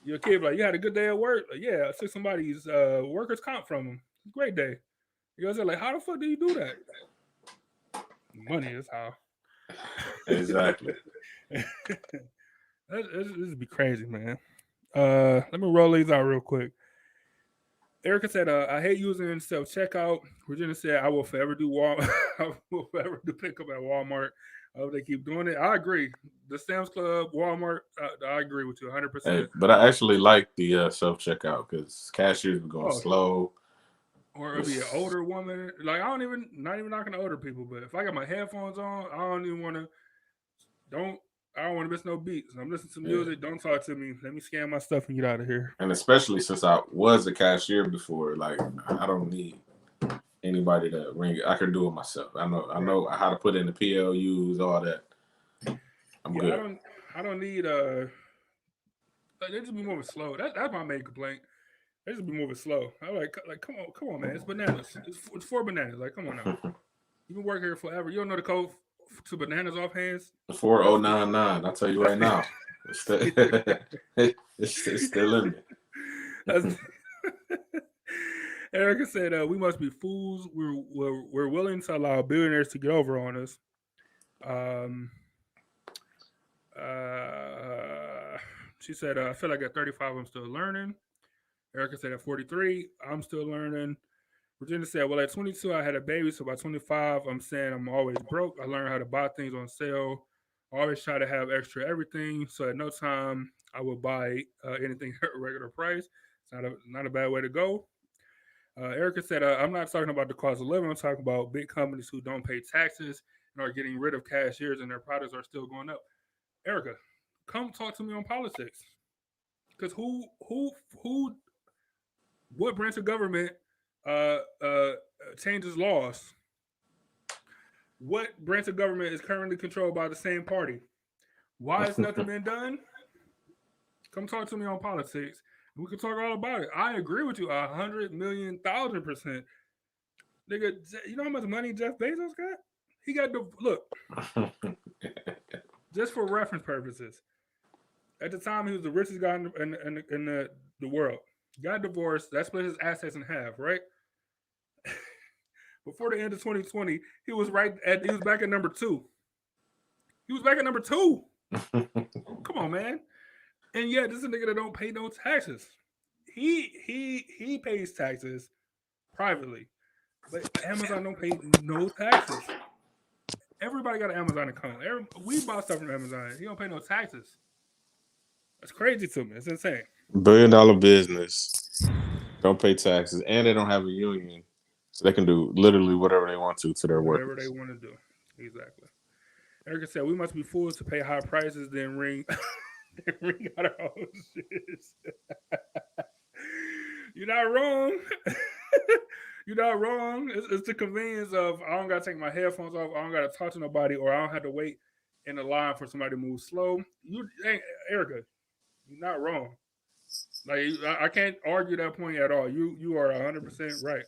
your kid, like, you had a good day at work? Like, yeah, I took somebody's workers' comp from them. Great day. You know what I'm saying? Like, how the fuck do you do that? Money is how. Exactly. This would be crazy, man. Let me roll these out real quick. Erica said, I hate using self-checkout. Regina said, I will forever do I will forever do pickup at Walmart. I hope they keep doing it. I agree. The Sam's Club, Walmart, I agree with you 100%. Hey, but I actually like the self-checkout because cashiers were going slow. Or it'll be an older woman. Like, not even knocking the older people, but if I got my headphones on, I don't want to miss no beats. I'm listening to music. Don't talk to me. Let me scan my stuff and get out of here. And especially since I was a cashier before, like I don't need anybody to ring it. I can do it myself. I know how to put in the PLUs, all that. I'm good. I don't need they just be moving slow. That's my main complaint. They just be moving slow. I'm like, come on, man. It's bananas. It's 4 bananas. Like, come on now. You've been working here forever. You don't know the code to bananas off hands? 4099. I'll tell you right That's now. It's still, it's still in there. that's Erica said, "We must be fools. We're willing to allow billionaires to get over on us." Um, she said, "I feel like at 35, I'm still learning." Erica said, "At 43, I'm still learning." Virginia said, "Well, at 22, I had a baby, so by 25, I'm saying I'm always broke. I learned how to buy things on sale. I always try to have extra everything, so at no time I will buy anything at a regular price. It's not a bad way to go." Erica said, "I'm not talking about the cost of living. I'm talking about big companies who don't pay taxes and are getting rid of cashiers, and their products are still going up." Erica, come talk to me on politics, because who, what branch of government uh, uh, changes laws? What branch of government is currently controlled by the same party? Why has nothing been done? Come talk to me on politics. We can talk all about it. I agree with you 100,000,000,000%. Nigga, you know how much money Jeff Bezos got? He got the look, just for reference purposes. At the time, he was the richest guy in the world. Got divorced. That split his assets in half, right? Before the end of 2020, he was back at number two. He was back at number two. Come on, man. And yet, this is a nigga that don't pay no taxes. He pays taxes privately, but Amazon don't pay no taxes. Everybody got an Amazon account. We buy stuff from Amazon. He don't pay no taxes. That's crazy to me. It's insane. $1 billion business, don't pay taxes, and they don't have a union, so they can do literally whatever they want to their Whatever they workers. want to do. Exactly. Erica said, "We must be fools to pay high prices, then ring, then ring out our own shit." You're not wrong. You're not wrong. It's the convenience of I don't gotta take my headphones off. I don't gotta talk to nobody, or I don't have to wait in the line for somebody to move slow. Hey, Erica, you're not wrong. Like I can't argue that point at all. You are 100% right.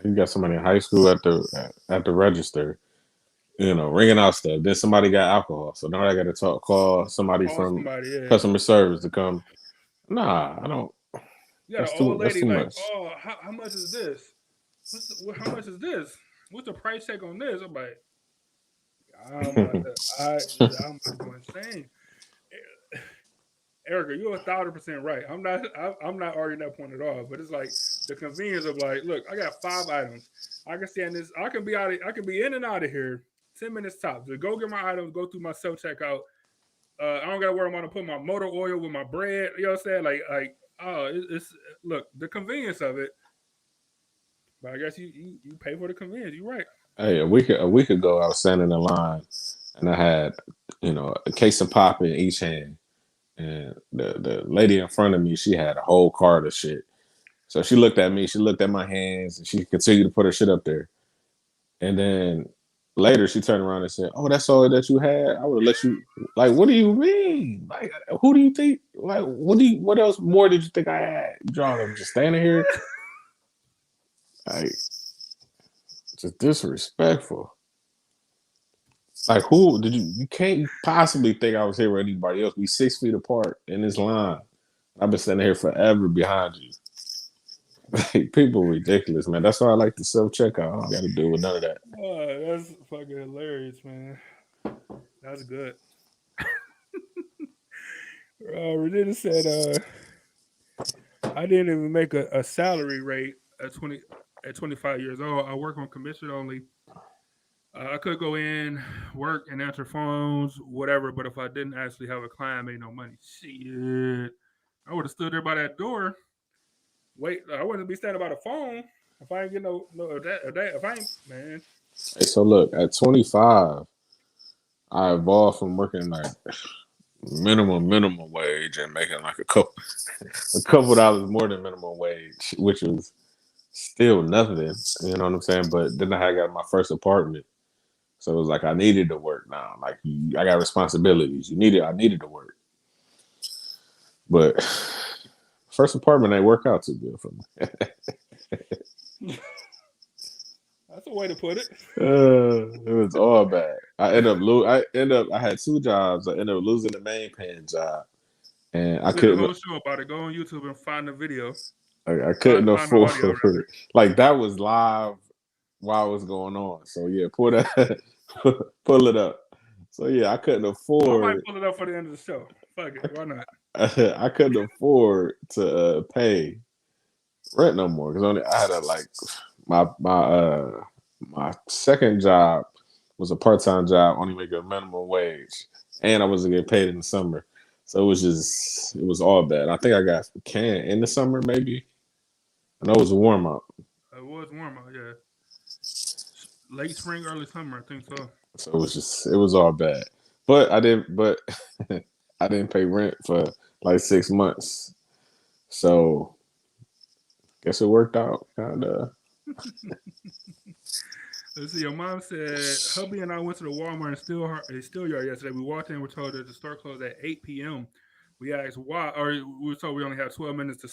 You got somebody in high school at the register, ringing out stuff. Then somebody got alcohol, so now I got to call somebody Call from somebody. Yeah, customer service to come. Nah, I don't. you got an old That's lady too like, much. oh, how much is this? How much is this? What's the price tag on this? I'm like, I'm about to go insane. Erica, you're 1,000% right. I'm not arguing that point at all. But it's like the convenience of like, look, I got 5 items. I can stand this. I can be out. I can be in and out of here 10 minutes tops. To go get my items, go through my self checkout. I don't gotta worry about to put my motor oil with my bread. You know what I'm saying? Like oh, it's look the convenience of it. But I guess you pay for the convenience. You're right. Hey, a week ago, I was standing in line, and I had a case of pop in each hand, and the lady in front of me, she had a whole cart of shit. So she looked at me, she looked at my hands, and she continued to put her shit up there. And then later, she turned around and said, "Oh, that's all that you had. I would have let you." Like, what do you mean? Like, who do you think? Like, what else more did you think I had? John, I'm just standing here, like, just disrespectful. Like, who did you? You can't possibly think I was here with anybody else. We 6 feet apart in this line. I've been standing here forever behind you. Like, people ridiculous, man. That's why I like the self checkout. I don't got to do with none of that. Oh, that's fucking hilarious, man. That's good. Regina said, I didn't even make a salary rate at 25 years old. I work on commission only. I could go in, work, and answer phones, whatever. But if I didn't actually have a client, I made no money. Shit, I would have stood there by that door. Wait, I wouldn't be standing by the phone if I ain't get no that if I ain't man. Hey, so look, at 25, I evolved from working like minimum wage and making like a couple dollars more than minimum wage, which was still nothing. You know what I'm saying? But then I got my first apartment. So it was like I needed to work now. Like I got responsibilities. I needed to work. But first apartment ain't work out too good for me. That's a way to put it. It was all bad. I had 2 jobs. I ended up losing the main paying job, and I Did a couldn't. whole show about it. Go on YouTube and find the video. I couldn't Find the afford audio, rather. like that was live while it was going on. So yeah, pull it up. So yeah, I couldn't I afford. might pull it up for the end of the show. Fuck it, why not? I couldn't afford to pay rent no more because only I had my second job was a part-time job, only making a minimum wage, and I wasn't getting paid in the summer, so it was all bad. I think I got canned in the summer, maybe. I know it was a warm up, It was warm out, yeah. Late spring, early summer, I think so. so it was all bad. But I didn't pay rent for like 6 months, so guess it worked out kind of. Let's see. Your mom said, hubby and I went to the Walmart in Steelyard yesterday. We walked in and were told that the store closed at 8 p.m. We asked why, or we were told we only have 12 minutes to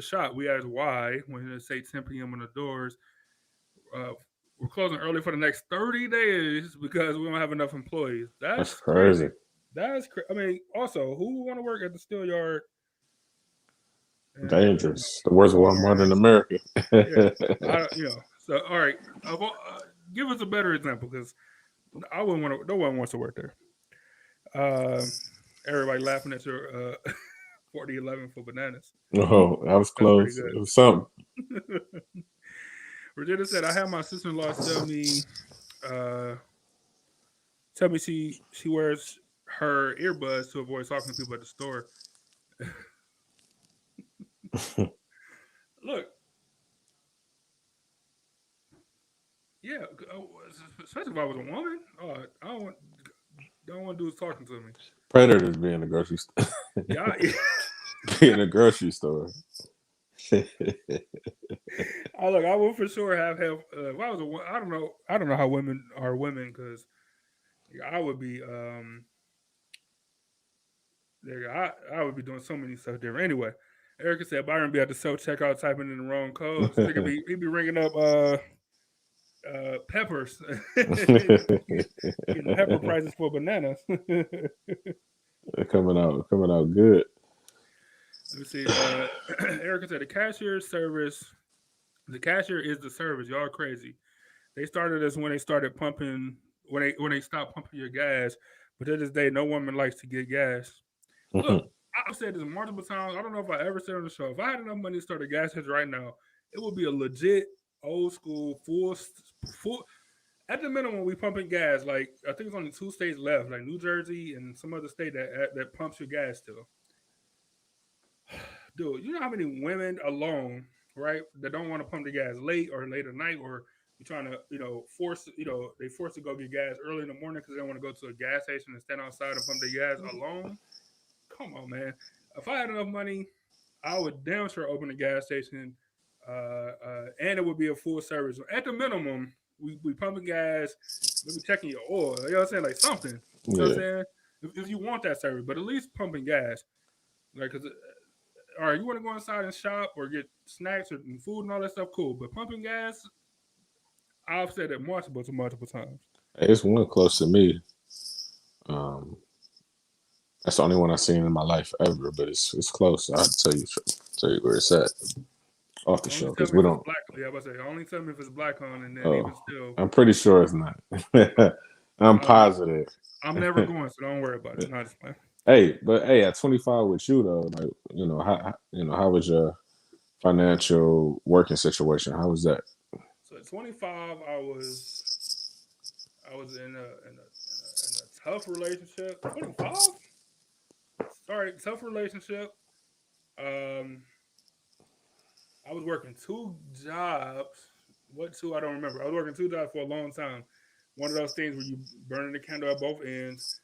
shop. We asked why when they say 10 p.m. on the doors. We're closing early for the next 30 days because we don't have enough employees. That's crazy. That's I mean, also, who would want to work at the Steelyard? Dangerous. The worst Walmart in America. Yeah, so all right, give us a better example because I wouldn't want to. No one wants to work there. Everybody laughing at your 4011 for bananas. Oh, that was close. It was something. Regina said, "I had my sister-in-law tell me she wears her earbuds to avoid talking to people at the store." Look, yeah, especially if I was a woman. I don't want dudes talking to me. Predators being in the grocery store. Yeah, Be in a grocery store. I would for sure have if I was I don't know how women are women because I would be I would be doing so many stuff different. Anyway, Erica said Byron be at the self checkout typing in the wrong codes. He'd be ringing up peppers, getting pepper prices for bananas. They're coming out good. Let me see. Erica said the cashier is the service. Y'all crazy. They started this when they started pumping when they stopped pumping your gas. But to this day, no woman likes to get gas. Look, I've said this multiple times. I don't know if I ever said on the show. If I had enough money to start a gas station right now, it would be a legit old school full. At the minimum, we pumping gas. Like I think it's only 2 states left, like New Jersey and some other state that pumps your gas still. Dude, you know how many women alone, right, that don't want to pump the gas late at night, or you're trying to, they force to go get gas early in the morning because they don't want to go to a gas station and stand outside and pump their gas alone. Come on, man. If I had enough money, I would damn sure open a gas station, and it would be a full service. At the minimum, we pumping gas, maybe checking your oil. You know what I'm saying? Like something. You know what I'm saying? If you want that service, but at least pumping gas, like because. All right, you want to go inside and shop or get snacks or food and all that stuff, cool. But pumping gas, I've said it multiple times. Hey, it's one close to me. That's the only one I've seen in my life ever, but it's close. I'll tell you where it's at off the show because we don't. Yeah, I was say only tell me if it's black on, and then even still, I'm pretty sure it's not. I'm positive. I'm never going, so don't worry about it. Not just playing. Hey, at 25 with you though, like how was your financial working situation? How was that? So at 25, I was in a tough relationship. 25? Sorry, tough relationship. I was working 2 jobs. What 2? I don't remember. I was working 2 jobs for a long time. One of those things where you burning the candle at both ends.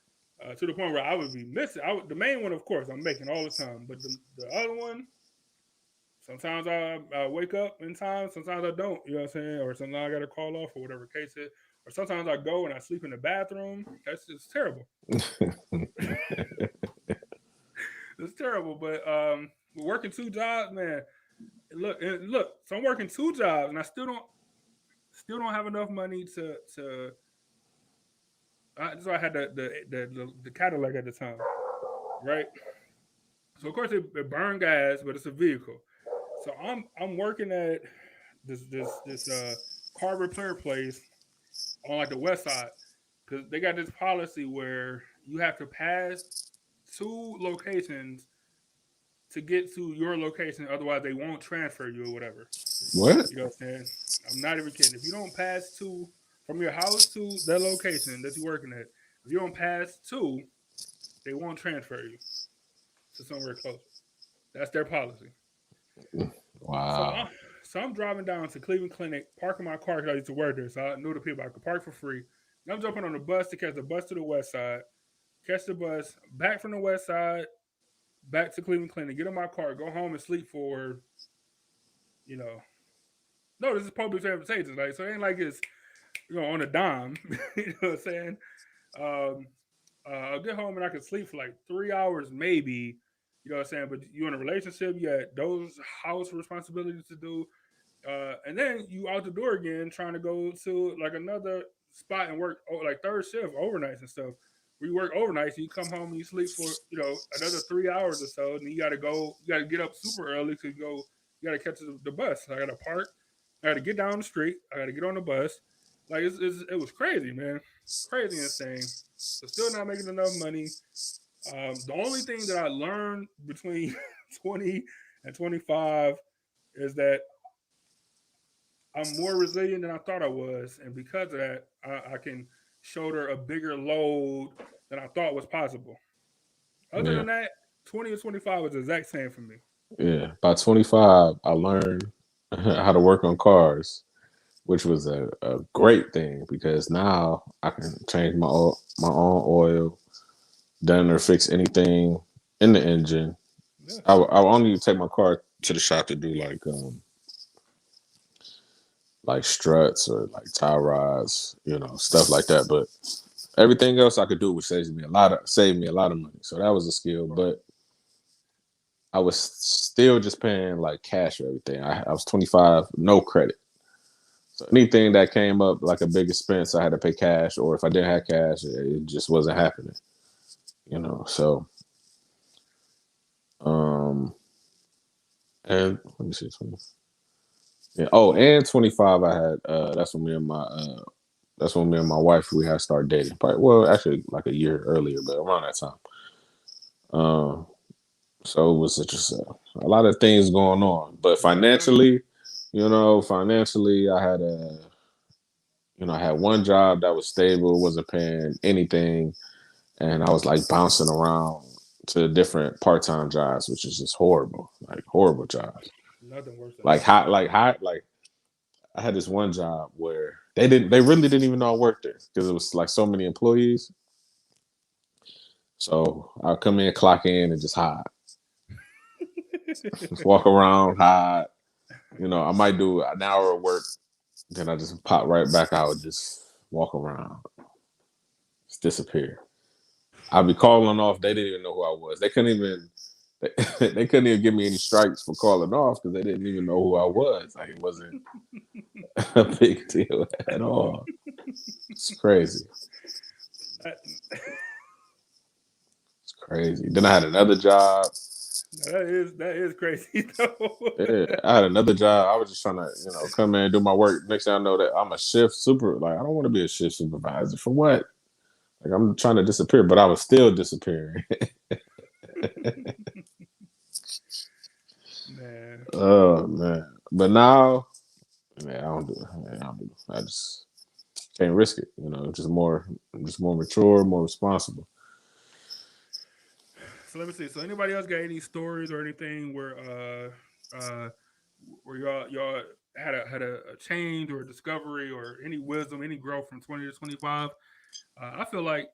To the point where I would be missing. The main one, of course, I'm making all the time. But the other one, sometimes I wake up in time. Sometimes I don't. You know what I'm saying? Or sometimes I got to call off or whatever case is. Or sometimes I go and I sleep in the bathroom. That's just terrible. It's terrible. But working two jobs, man. Look. So I'm working two jobs, and I still don't have enough money to. So I had the Cadillac at the time, right? So of course it burn gas, but it's a vehicle. So I'm working at this car repair place on like the west side because they got this policy where you have to pass two locations to get to your location, otherwise they won't transfer you or whatever. What? You know what I'm saying? I'm not even kidding. If you don't pass two from your house to that location that you're working at, if you don't pass two, they won't transfer you to somewhere closer. That's their policy. So Wow. I, so I'm driving down to Cleveland Clinic, parking my car because I used to work there, so I knew the people I could park for free. And I'm jumping on the bus to catch the bus to the west side, catch the bus back from the west side, back to Cleveland Clinic, get in my car, go home and sleep for, you know, no, this is public transportation, like so it ain't like it's on a dime. You know what I'm saying? Um, I'll get home and I can sleep for like 3 hours, maybe. You know what I'm saying? But you in a relationship, you got those house responsibilities to do. And then you out the door again trying to go to like another spot and work like third shift overnights and stuff. Where you work overnights, you come home and you sleep for another 3 hours or so, and then you gotta get up super early to go. You gotta catch the bus. I gotta park. I gotta get down the street. I gotta get on the bus. Like it was crazy, man, crazy insane. So still not making enough money. The only thing that I learned between 20 and 25 is that I'm more resilient than I thought I was, and because of that, I can shoulder a bigger load than I thought was possible. Other Yeah. than that, 20 and 25 was the exact same for me. Yeah. By 25, I learned how to work on cars, which was a great thing because now I can change my own oil, done or fix anything in the engine. Yeah, I will only take my car to the shop to do like struts or like tie rods, stuff like that. But everything else I could do, which saved me a lot of money. So that was a skill. But I was still just paying like cash for everything. I was 25, no credit. So anything that came up like a big expense, I had to pay cash, or if I didn't have cash, it just wasn't happening. So um and let me see 20. Yeah. Oh, and 25 I had that's when me and my wife we had started dating. Probably, well, actually like a year earlier, but around that time. Um so it was just a lot of things going on. But yeah, I bet. financially I had I had one job that was stable, wasn't paying anything, and I was like bouncing around to different part-time jobs, which is just horrible, like horrible jobs. Nothing worse than Like that. like I had this one job where they really didn't even know I worked there because it was like so many employees. So I'll come in, clock in, and just hide, just walk around, hide. I might do an hour of work, then I just pop right back out, just walk around, just disappear. I'd be calling off. They didn't even know who I was. They couldn't even. They couldn't even give me any strikes for calling off because they didn't even know who I was. Like it wasn't a big deal at all. It's crazy. That, It's crazy. Then I had another job. that is crazy though. Yeah, I had another job. I was just trying to, come in and do my work. Next thing I know that I'm a shift super. Like I don't want to be a shift supervisor for what? Like I'm trying to disappear, but I was still disappearing. Man, Oh man! But now, man, I don't do it. Man, I don't do it. I just can't risk it. Just more mature, more responsible. so let me see. So anybody else got any stories or anything where y'all had a change or a discovery or any wisdom, any growth from 20 to 25? I feel like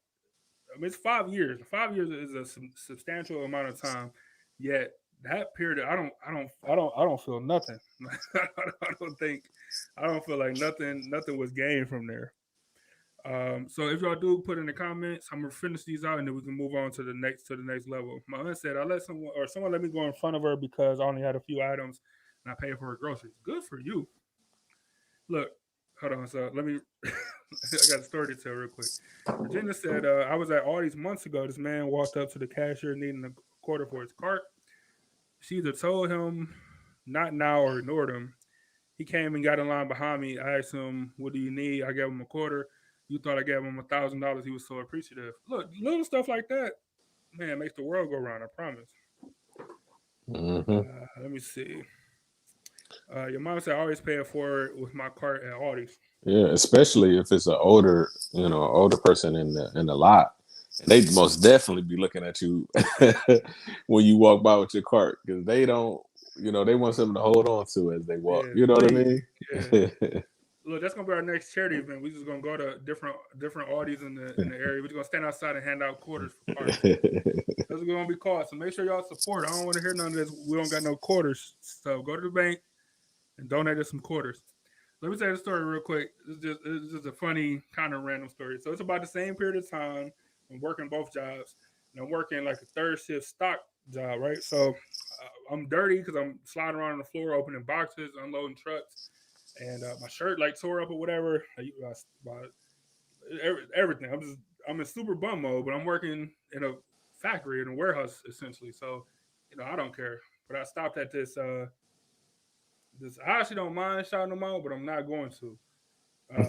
it's 5 years. 5 years is a substantial amount of time. Yet that period, I don't feel nothing. I don't think, I don't feel like nothing was gained from there. So if y'all do put in the comments, I'm gonna finish these out and then we can move on to the next level. My aunt said I let someone let me go in front of her because I only had a few items and I paid for her groceries. Good for you. Look, hold on. So let me. I got a story to tell real quick. Virginia said I was at Aldi's months ago. This man walked up to the cashier needing a quarter for his cart. She either told him not now or ignored him. He came and got in line behind me. I asked him, "What do you need?" I gave him a quarter. You thought I gave him $1,000. He was so appreciative. Look, little stuff like that, man, makes the world go round. I promise. Hmm. Let me see. Your mom said I always pay it forward with my cart at Aldi's. Yeah, especially if it's an older, older person in the lot. They most definitely be looking at you when you walk by with your cart because they don't, they want something to hold on to as they walk. Yeah, You know what I please. mean? Yeah. Look, that's gonna be our next charity event. We're just gonna go to different Audis in the area. We're just gonna stand outside and hand out quarters for carts. That's what we're gonna be called. So make sure y'all support. I don't want to hear none of this. We don't got no quarters. So go to the bank and donate us some quarters. Let me tell you the story real quick. It's just a funny kind of random story. So it's about the same period of time. I'm working both jobs, and I'm working like a third shift stock job, right? So I'm dirty because I'm sliding around on the floor, opening boxes, unloading trucks, and my shirt like tore up or whatever. Everything. I'm in super bum mode, but I'm working in a factory in a warehouse essentially. So I don't care. But I stopped at this. I actually don't mind shouting them out, but I'm not going to.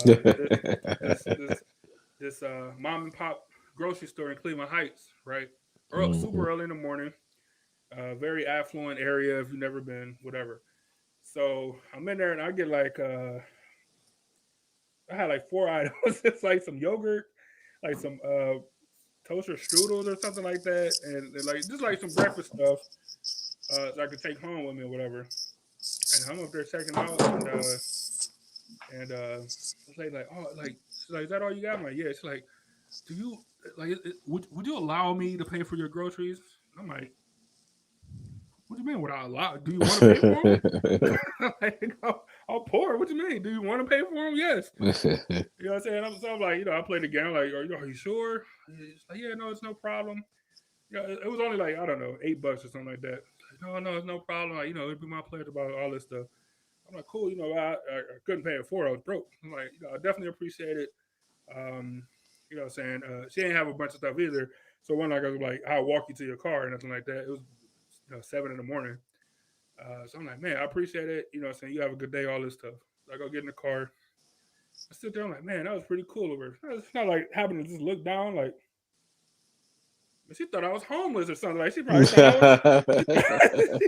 This this this this mom and pop grocery store in Cleveland Heights, right? Hmm. Super early in the morning, very affluent area. If you've never been, whatever. So I'm in there and I get like I had like four items. It's like some yogurt, like some toaster strudels or something like that, and like just like some breakfast stuff that I could take home with me or whatever. And I'm up there checking out, and this lady like, oh, like she's like, is that all you got? I'm like, yeah. She's like, do you would you allow me to pay for your groceries? I'm like, what do you mean? Would I allow? Do you want to pay for them? Like, I'll pour. What do you mean? Do you want to pay for them? Yes. You know what I'm saying? I'm like, I played the game. Like, are you sure? It's like, yeah, no, it's no problem. It was only like I don't know, $8 or something like that. Like, no, it's no problem. Like, it'd be my pleasure about all this stuff. I'm like, cool. I couldn't pay it for. I was broke. I'm like, I definitely appreciate it. What I'm saying? She didn't have a bunch of stuff either. So one night I was like, I'll walk you to your car and nothing like that. It was 7 in the morning. So I'm like, man, I appreciate it. What I'm saying? You have a good day, all this stuff. So I go get in the car. I sit there, I'm like, man, that was pretty cool of her. It's not like having to just look down, like, she thought I was homeless or something. Like, she probably thought I was,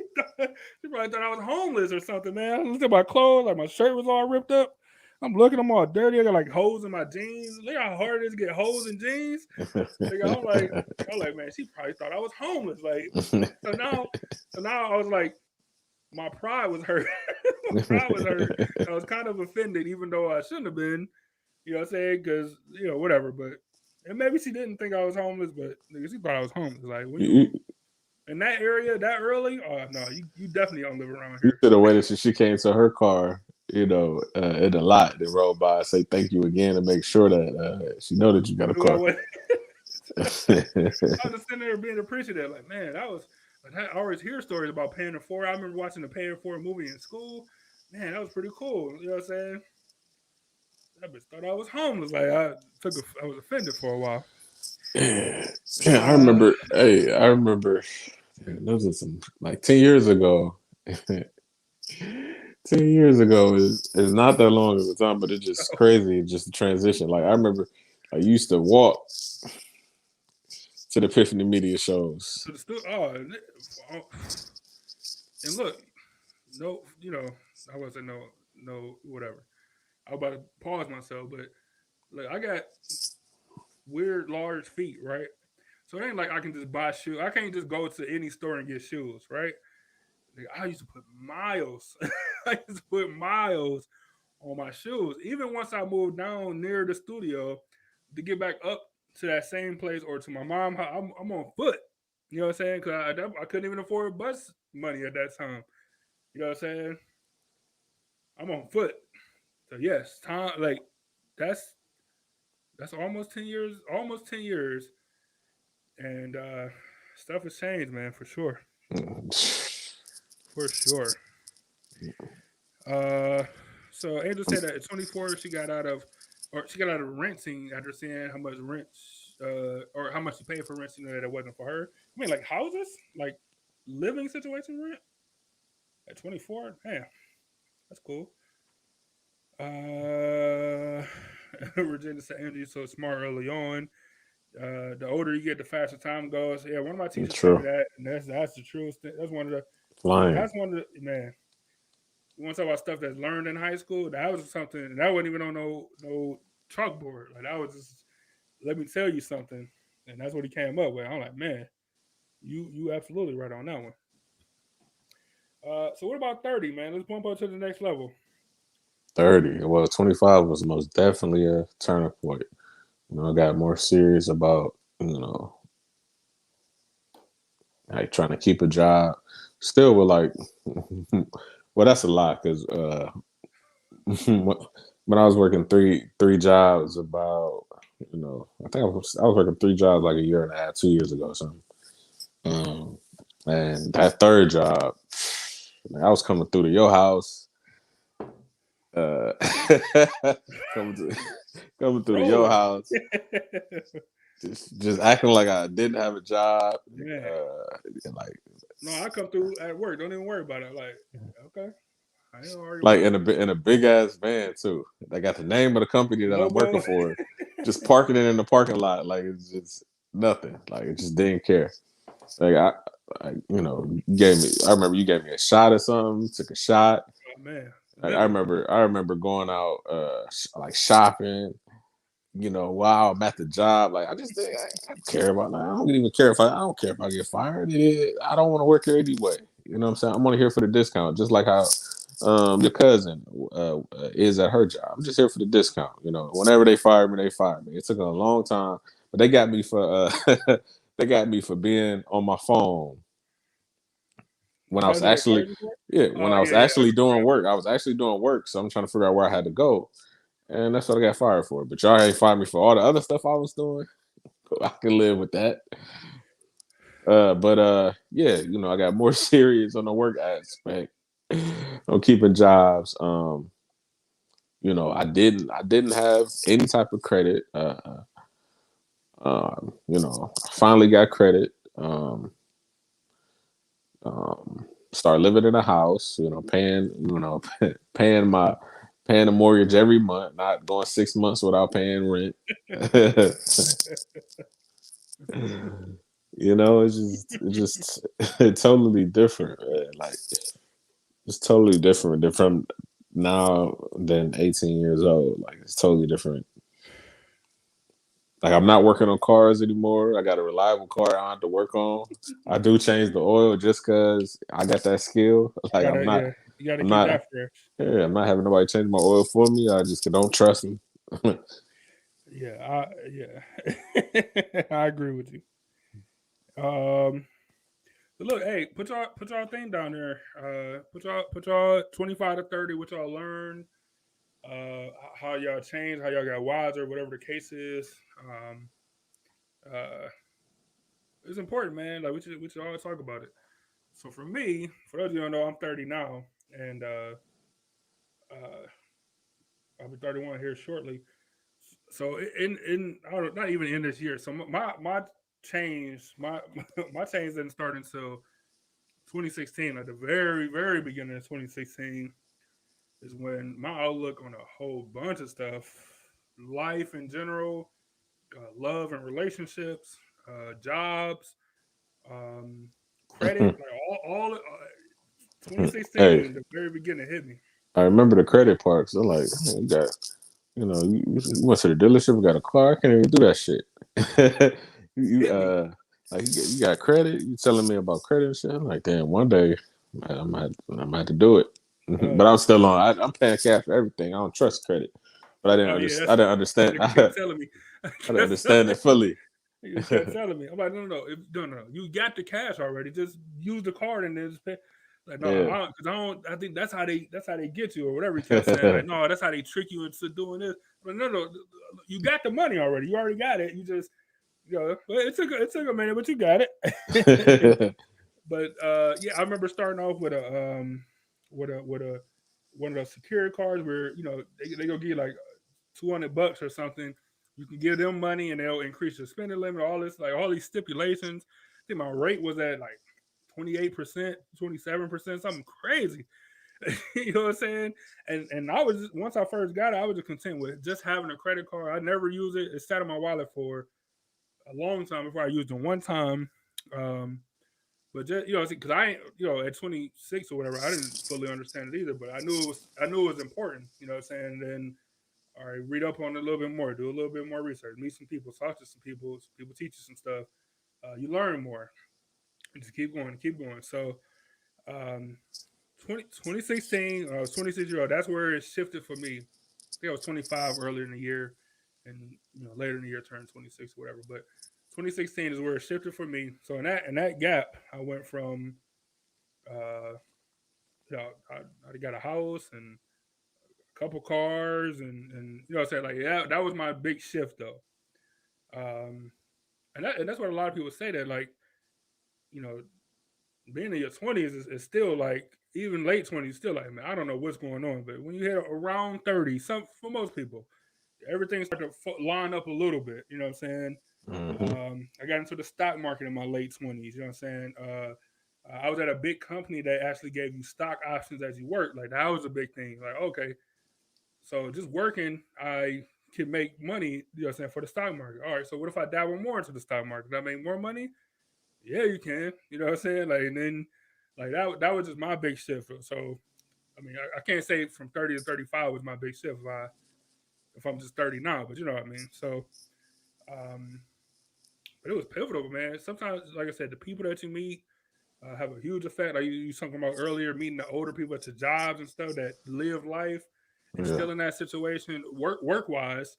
she probably thought I was homeless or something, man. I looked at my clothes, like my shirt was all ripped up. I'm looking, I'm all dirty. I got like holes in my jeans. Look how hard it is to get holes in jeans. I'm like, man, she probably thought I was homeless. Like, so now, I was like, my pride was hurt. My pride was hurt. I was kind of offended, even though I shouldn't have been. You know what I'm saying? Because whatever. But and maybe she didn't think I was homeless, but she thought I was homeless. Like when you You, in that area that early, oh no, you definitely don't live around you here. should have waited till she came to her car, in the lot, then roll by, say thank you again, and make sure that she know that you got a Who I car. was, I was just sitting there being appreciative. Like man, that was. Like, I always hear stories about paying it forward. I remember watching the paying forward movie in school. Man, that was pretty cool. You know what I'm saying? That bitch thought I was homeless. Like I was offended for a while. Yeah, yeah, I Uh, remember. Hey, I remember. Man, those are some like 10 years ago. 10 years ago is not that long of a time, but it's just crazy, just the transition. Like I remember, I used to walk to the Epiphany Media shows. to the oh, and look, no, I wasn't no whatever. I was about to pause myself, but look, I got weird large feet, right? So it ain't like I can just buy shoes. I can't just go to any store and get shoes, right? Like, I used to put miles. I used to put miles on my shoes. Even once I moved down near the studio to get back up to that same place or to my mom, I'm on foot. You know what I'm saying? Because I couldn't even afford bus money at that time. You know what I'm saying? I'm on foot. So yes, time like that's That's almost 10 years. Almost 10 years, and stuff has changed, man, for sure, for sure. Uh, so Angel said that at 24 she got out of, or she got out of renting after seeing how much rent, or how much she paid for rent. You know that it wasn't for her. I mean, like houses, like living situation rent at 24. Damn, that's cool. Uh, Regina said, Angel, you're so smart early on. The older you get, the faster time goes. Yeah, one of my teachers told me True. that, and that's the truth. That's one of the Flying. that's one of the man. You want to talk about stuff that's learned in high school? That was something that wasn't even on no chalkboard. Like that was just let me tell you something, and that's what he came up with. I'm like, man, you absolutely right on that one. So what about 30, man? Let's bump up to the next level. 30. Well, 25 was most definitely a turning point. I got more serious about, like trying to keep a job. Still with like, well, that's a lot because when I was working three jobs about, I think I was working three jobs like a year and a half, 2 years ago or something. Um, and that third job, I was coming through to your house, uh, coming to coming through to your Rolling. house, just acting like I didn't have a job, Man, and no, I come through at work. Don't even worry about it. Like, okay, I ain't gonna argue like about in it. a big ass van too. I got the name of the company that I'm working Logo. for, just parking it in the parking lot, like it's just nothing. Like it just didn't care. Like you gave me. I remember you gave me a shot or something. Took a shot. Oh man, Like, I living. remember. I remember going out, like shopping. While I'm at the job, like I don't care about. Like, I don't even care if I don't care if I get fired. I don't want to work here anyway. You know what I'm saying? I'm only here for the discount, just like how your cousin is at her job. I'm just here for the discount. Whenever they fire me, they fire me. It took a long time, but they got me for they got me for being on my phone when I was That's what they actually fired you for? yeah when Oh I was yeah, yeah. actually doing work. I was actually doing work, so I'm trying to figure out where I had to go, and that's what I got fired for. But y'all ain't fired me for all the other stuff I was doing. I can live with that. But yeah, I got more serious on the work aspect. On keeping jobs. I didn't have any type of credit. I finally got credit. Start living in a house. Paying. Paying my paying the mortgage every month. Not going 6 months without paying rent. It's totally different, man. Like it's totally different than from now than 18 years old. Like it's totally different. Like I'm not working on cars anymore. I got a reliable car I don't have to work on. I do change the oil just cause I got that skill. Like I'm Gotta not yeah, you gotta I'm keep not that fresh. yeah, I'm not having nobody change my oil for me. I just don't trust them. Yeah. I agree with you. Um, but look, hey, put y'all thing down there. Put y'all 25 to 30. What y'all learn. How y'all change. How y'all got wiser. Whatever the case is. Uh, it's important, man. Like we should always talk about it. So for me, for those of you who don't know, I'm 30 now, and uh, I'll be 31 here shortly. So in I don't know, not even in this year. So my change my change didn't start until 2016. At the very beginning of 2016 is when my outlook on a whole bunch of stuff, life in general, love and relationships, jobs, um, credit, like all 2016, Hey, the very beginning hit me. I remember the credit parts. I'm like, man, you got you went to the dealership, got a car. I can't even do that shit. you Hit me. like you got credit. You telling me about credit and shit. I'm like, damn, one day I'm gonna have to do it. But I'm still on. I'm paying cash for everything. I don't trust credit, but I didn't Oh yeah, understand. I didn't that's understand. what you I kept telling me. didn't understand it fully. You kept telling me. I'm like, no. No. No. You got the cash already. Just use the card and then just pay. Like, no, Yeah. because I don't. I think that's how they get you or whatever he kept saying. Like, no, that's how they trick you into doing this. But no, you got the money already. You already got it. You just, but it took a minute, but you got it. But yeah, I remember starting off with a one of those security cards where they go give you like $200 or something. You can give them money and they'll increase your spending limit. All this, like all these stipulations. I think my rate was at like 28%, 27%, something crazy. You know what I'm saying? And I was once I first got it, I was just content with just having a credit card. I never use it. It sat in my wallet for a long time before I used it one time. Um, but just because I ain't at 26 or whatever, I didn't fully understand it either. But I knew it was important. You know what I'm saying? And then all right, read up on it a little bit more, do a little bit more research, meet some people, talk to some people teach you some stuff. You learn more. And just keep going, keep going. So um, 2016, I was 26 years old. That's where it shifted for me. I think I was 25 earlier in the year, and later in the year turned 26 or whatever. But 2016 is where it shifted for me. So in that gap, I went from uh, I got a house and a couple cars, and I said like that was my big shift though. Um, and that's what a lot of people say that like you know being in your 20s is still like even late 20s still like man I don't know what's going on, but when you hit around 30, some for most people everything started to line up a little bit. You know what I'm saying? Hmm. I got into the stock market in my late 20s. You know what I'm saying? I was at a big company that actually gave you stock options as you work. Like that was a big thing. Like okay, so just working, I can make money. You know what I'm saying for the stock market. All right, so what if I dabble more into the stock market? Can I make more money? Yeah, you can. You know what I'm saying? Like and then like that was just my big shift. So I mean, I can't say from 30 to 35 was my big shift if I'm just 30 now, but you know what I mean. So, um, but it was pivotal, man. Sometimes, like I said, the people that you meet have a huge effect. Like you talking about earlier, meeting the older people at your jobs and stuff that live life and Yeah. still in that situation, work wise,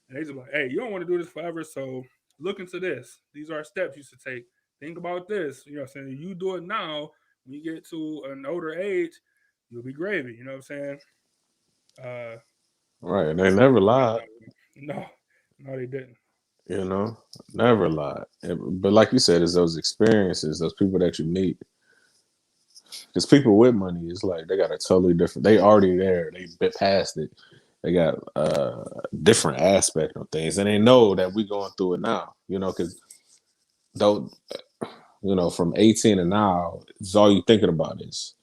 and they just like, hey, you don't want to do this forever, so look into this. These are steps you should take. Think about this. You know what I'm saying? You do it now. When you get to an older age, you'll be gravy. You know what I'm saying? Uh, Right. I They still never think about lied. that. No, no, they didn't. You know, never lied. But like you said, it's those experiences, those people that you meet. Because people with money is like they got a totally different. They already there. They been past it. They got a different aspect of things, and they know that we going through it now. Because though from 18 and now, it's all you thinking about is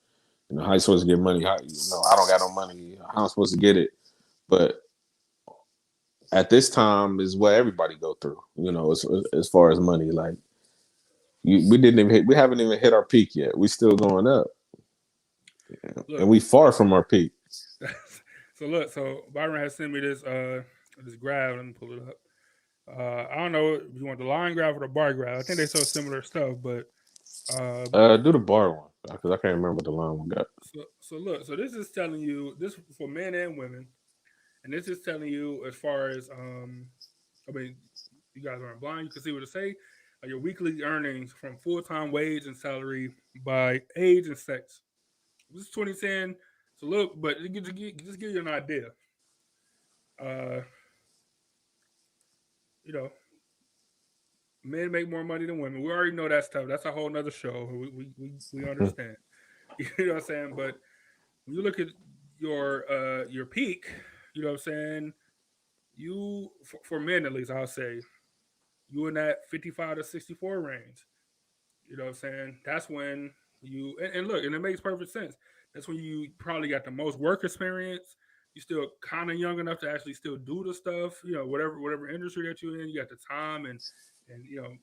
how you supposed to get money. How I don't got no money. How I'm supposed to get it. But at this time is what everybody go through. As far as money, like we haven't even hit our peak yet. We still going up, and Look, we far from our peak. so look, so Byron has sent me this graph. Let me pull it up. I don't know if you want the line graph or the bar graph. I think they show similar stuff, but uh, Do the bar one because I can't remember what the line one got. so look, so this is telling you this for men and women, and this is telling you as far as I mean, you guys aren't blind. You can see what it say. Your weekly earnings from full time wage and salary by age and sex. This is 2010. So look, but just give you an idea. Uh, you know, men make more money than women. We already know that stuff. That's a whole nother show. We understand. You know what I'm saying? But when you look at your peak, you know what I'm saying? You for men at least, I'll say you in that 55 to 64 range. You know what I'm saying? That's when and look, and it makes perfect sense. That's when you probably got the most work experience. You still kind of young enough to actually still do the stuff. Whatever industry that you're in, you got the time and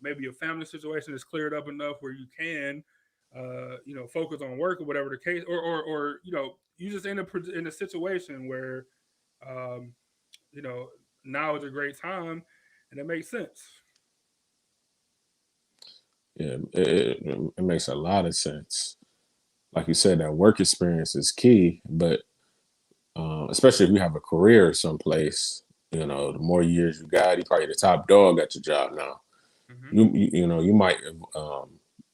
maybe your family situation is cleared up enough where you can focus on work or whatever the case, or you just in a situation where um, you know now is a great time and it makes sense. Yeah, it makes a lot of sense. Like you said, that work experience is key, but especially if you have a career someplace, the more years you got, you're probably the top dog at your job now. Hmm. You might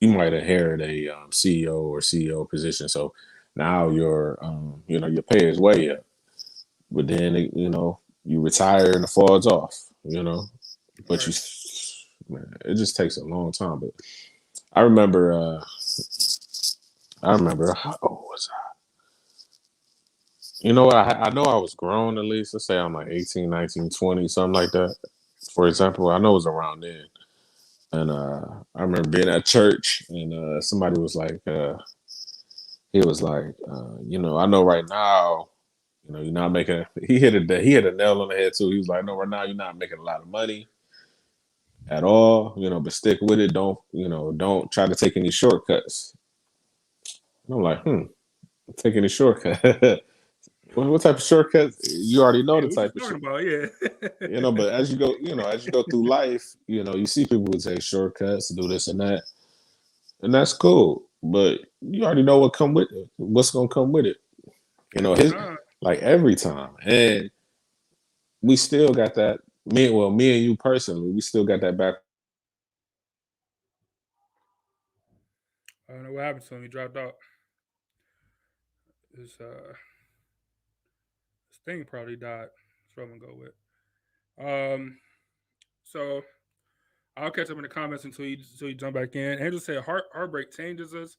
you might inherit a CEO or CEO position. So now your pay is way up. But then you retire and it falls off. But Right. man, it just takes a long time. But I remember, how old was I? You know what? I know I was grown at least. Let's say I'm like 18, 19, 20, something like that. For example, I know it was around then. And I remember being at church and somebody was like, he was like, I know right now, you're not making. He hit a nail on the head too. He was like, no, right now you're not making a lot of money at all, but stick with it. Don't try to take any shortcuts. And I'm like, take any shortcut. What type of shortcuts? You already know Yeah, the what you type of talking shit. about? Yeah. But as you go through life, you see people who take shortcuts, do this and that, and that's cool. But you already know what's gonna come with it. Every His time. like every time, and we still got that. Me and you personally, we still got that back. I don't know what happened to him. He dropped out. His thing probably died. That's what I'm gonna go with. So I'll catch up in the comments until you jump back in. Angel said heartbreak changes us.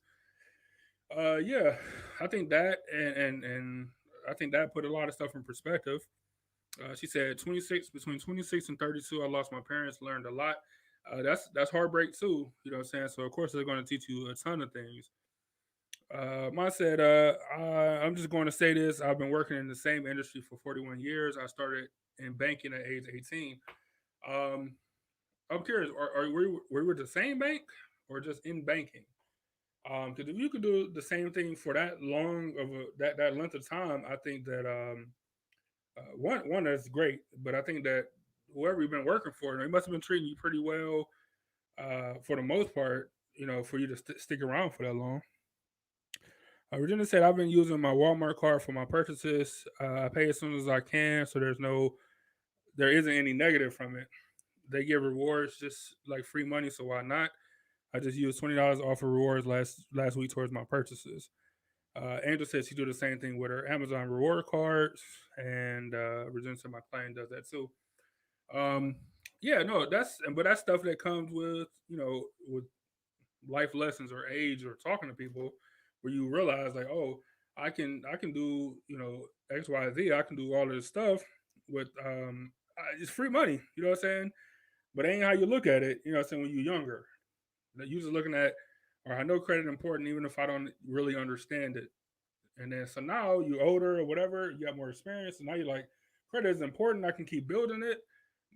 Yeah, I think that and I think that put a lot of stuff in perspective. She said 26 between 26 and 32. I lost my parents, learned a lot. That's heartbreak too. You know what I'm saying? So of course they're going to teach you a ton of things. Mine said, I'm just going to say this. I've been working in the same industry for 41 years. I started in banking at age 18. Um, I'm curious, were we with the same bank or just in banking? Because if you could do the same thing for that long of that length of time, I think that one that's great. But I think that whoever you've been working for, they must have been treating you pretty well for the most part. For you to stick around for that long. Regina said, I've been using my Walmart card for my purchases. I pay as soon as I can, so there isn't any negative from it. They give rewards just like free money, so why not? I just used $20 off of rewards last week towards my purchases. Angel said she do the same thing with her Amazon reward cards, and Regina said my client does that too. Um, yeah, no, that's stuff that comes with life lessons or age or talking to people where you realize like, oh, I can do X Y Z. I can do all of this stuff with it's free money. You know what I'm saying? But it ain't how you look at it. You know what I'm saying? When you're younger, you just looking at, or I know credit important even if I don't really understand it. And then so now you older or whatever, you got more experience, and now you're like, credit is important. I can keep building it.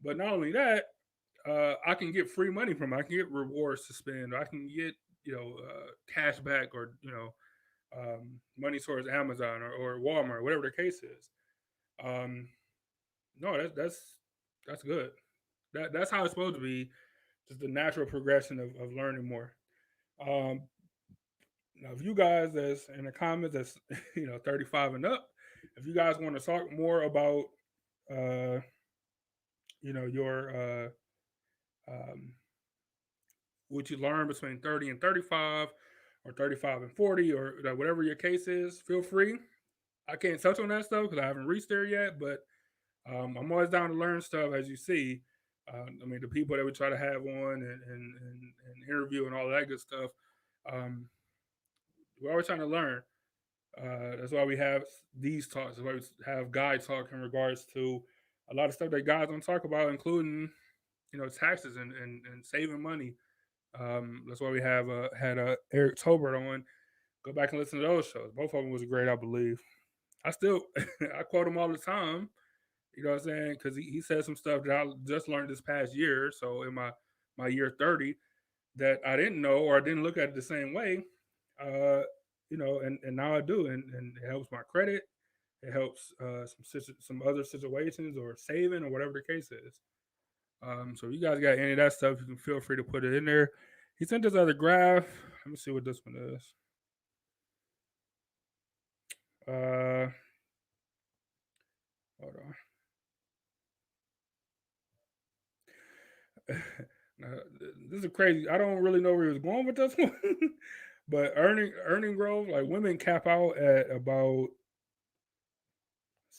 But not only that, I can get free money from it. I can get rewards to spend. I can get cash back or money towards Amazon or Walmart, whatever the case is. Um, no, that's good. That's how it's supposed to be. Just the natural progression of learning more. Um, Now, if you guys that's in the comments that's 35 and up, if you guys want to talk more about uh, your um, what you learn between 30 and 35 or 35 and 40 or whatever your case is, feel free. I can't touch on that stuff because I haven't reached there yet, but I'm always down to learn stuff as you see. I mean, the people that we try to have on and interview and all that good stuff, um, we're always trying to learn. That's why we have these talks. That's why we have guy talk in regards to a lot of stuff that guys don't talk about, including taxes and saving money. That's why we have had Eric Tobert on. Go back and listen to those shows. Both of them was great, I believe. I still I quote him all the time. You know what I'm saying? Because he said some stuff that I just learned this past year. So in my year 30, that I didn't know or I didn't look at it the same way. Uh, and now I do, and it helps my credit. It helps some other situations or saving or whatever the case is. So if you guys got any of that stuff, you can feel free to put it in there. He sent this other graph. Let me see what this one is. Uh, Hold on. This is crazy. I don't really know where he was going with this one, but earning growth, like women cap out at about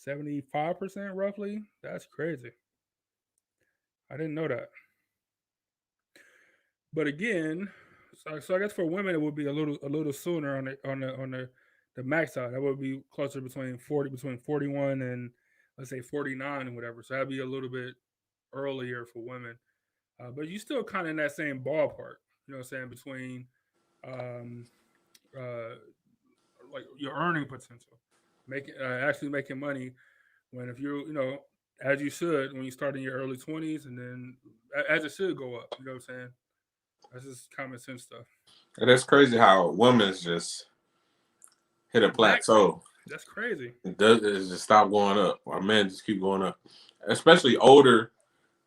75% roughly. That's crazy. I didn't know that. But again, so I guess for women it would be a little sooner on the max side. That would be closer between 41 and let's say 49 and whatever. So that'd be a little bit earlier for women. But you still kind of in that same ballpark. You know what I'm saying? Between um, uh, like your earning potential, making actually making money when if you as you should when you start in your early 20s and then as it should go up. You know what I'm saying? That's just common sense stuff. And it's crazy how women's just hit a Mac, plateau. that's crazy. It just stop going up. Our men just keep going up. Especially older,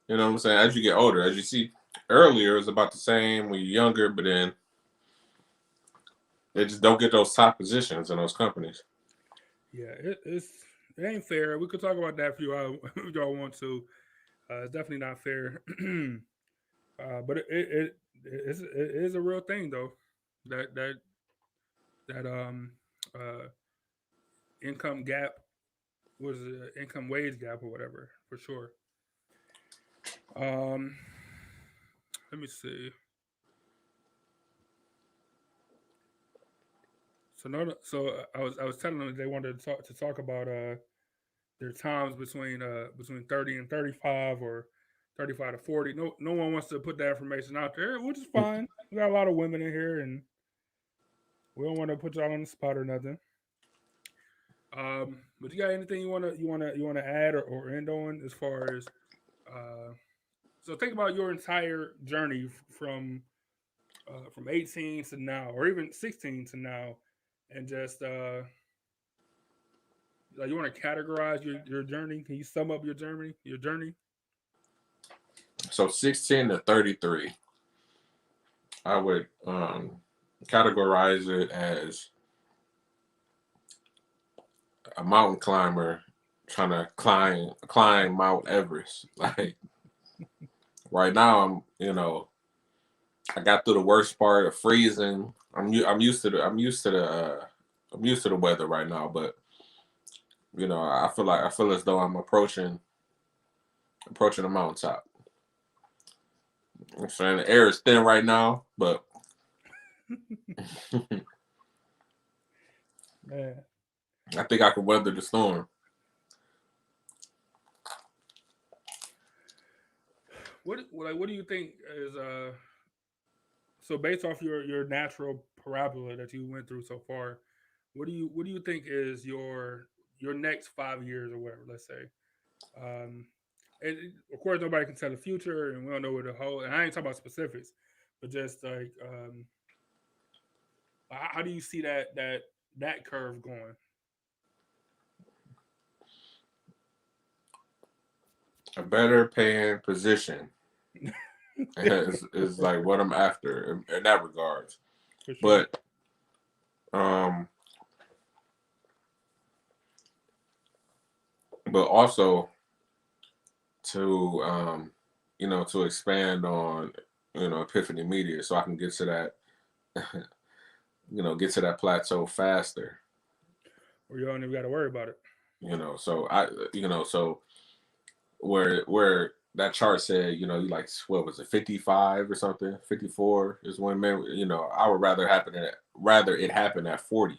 you know what I'm saying? As you get older, as you see earlier, it was about the same when you're younger, but then they just don't get those top positions in those companies. Yeah, it ain't fair. We could talk about that if y'all want to. It's definitely not fair. But it is a real thing though. That uh income gap was income wage gap or whatever for sure. Um, let me see. So I was telling them they wanted to talk about their times between 30 and 35 or 35 to 40. No one wants to put that information out there, which is fine. We got a lot of women in here, and we don't want to put y'all on the spot or nothing. But you got anything you wanna add or end on as far as uh, so think about your entire journey from 18 to now, or even 16 to now, and just like you want to categorize your journey. Can you sum up your journey? Your journey. So 16 to 33, I would categorize it as a mountain climber trying to climb Mount Everest. Like right now, I got through the worst part of freezing. I'm used to the weather right now, but I feel as though I'm approaching the mountaintop. I'm saying the air is thin right now, but Man, I think I can weather the storm. what do you think is so based off your natural parabola that you went through so far, what do you think is your next 5 years or whatever? Let's say, um, and of course nobody can tell the future, and we don't know where the whole. And I ain't talking about specifics, but just like how do you see that curve going? A better paying position is like what I'm after in that regards. For sure. But um, but also to to expand on Epiphany Media, so I can get to that get to that plateau faster. Or you don't even got to worry about it. So so where that chart said, you like, what was it, 55 or something, 54 is when men, I would rather it happen at 40.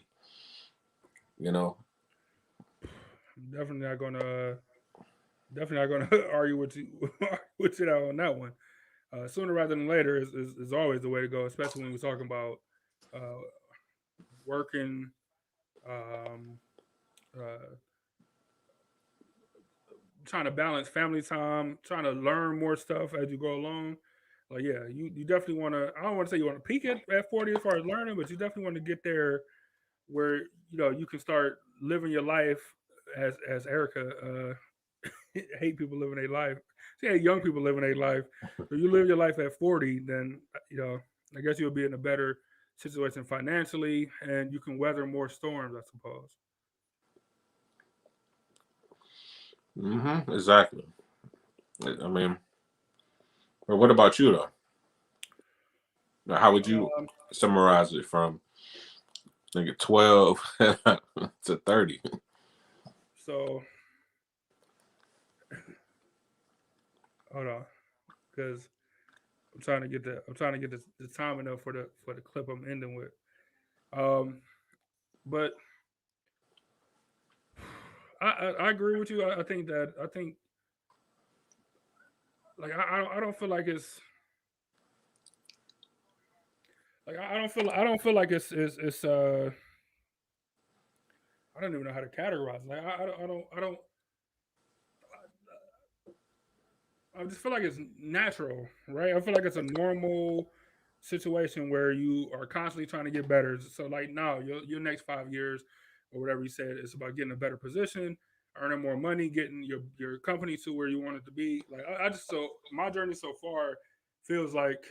you know Definitely not gonna definitely not gonna argue with you with you on that one. Sooner rather than later is always the way to go, especially when we're talking about uh, working, um, uh, trying to balance family time, trying to learn more stuff as you go along. Like yeah, you definitely want to. I don't want to say you want to peak at 40 as far as learning, but you definitely want to get there where you can start living your life as Erica hate people living their life. She hate young people living their life. So you live your life at 40, then I guess you'll be in a better situation financially, and you can weather more storms, I suppose. exactly. I mean, but what about you though? Now, how would you Um, summarize it from nigga 12 to 30? so hold on, because I'm trying to get the timing up for the clip I'm ending with. Um, but I agree with you. I think like I don't feel like it's like I don't feel like it's I don't even know how to categorize. Like I don't I just feel like it's natural, right? I feel like it's a normal situation where you are constantly trying to get better. So like now, your next 5 years or whatever you said, it's about getting a better position, earning more money, getting your company to where you want it to be. Like I just so my journey so far feels like,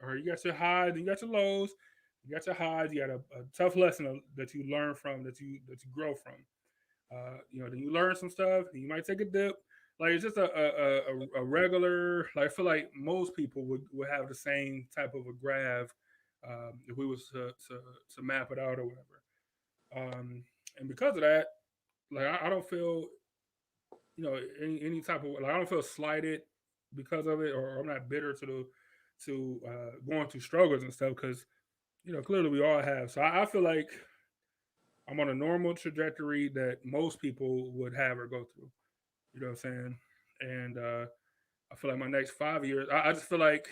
all right, you got your highs, you got your lows, you got your highs, you got a tough lesson that you learn from, that you grow from. Then you learn some stuff. You might take a dip. Like it's just a regular. Like I feel like most people would have the same type of a graph if we was to map it out or whatever. And because of that, like I don't feel any type of like I don't feel slighted because of it, or I'm not bitter to going through struggles and stuff because clearly we all have. So I feel like I'm on a normal trajectory that most people would have or go through. You know what I'm saying? And I feel like my next 5 years, I just feel like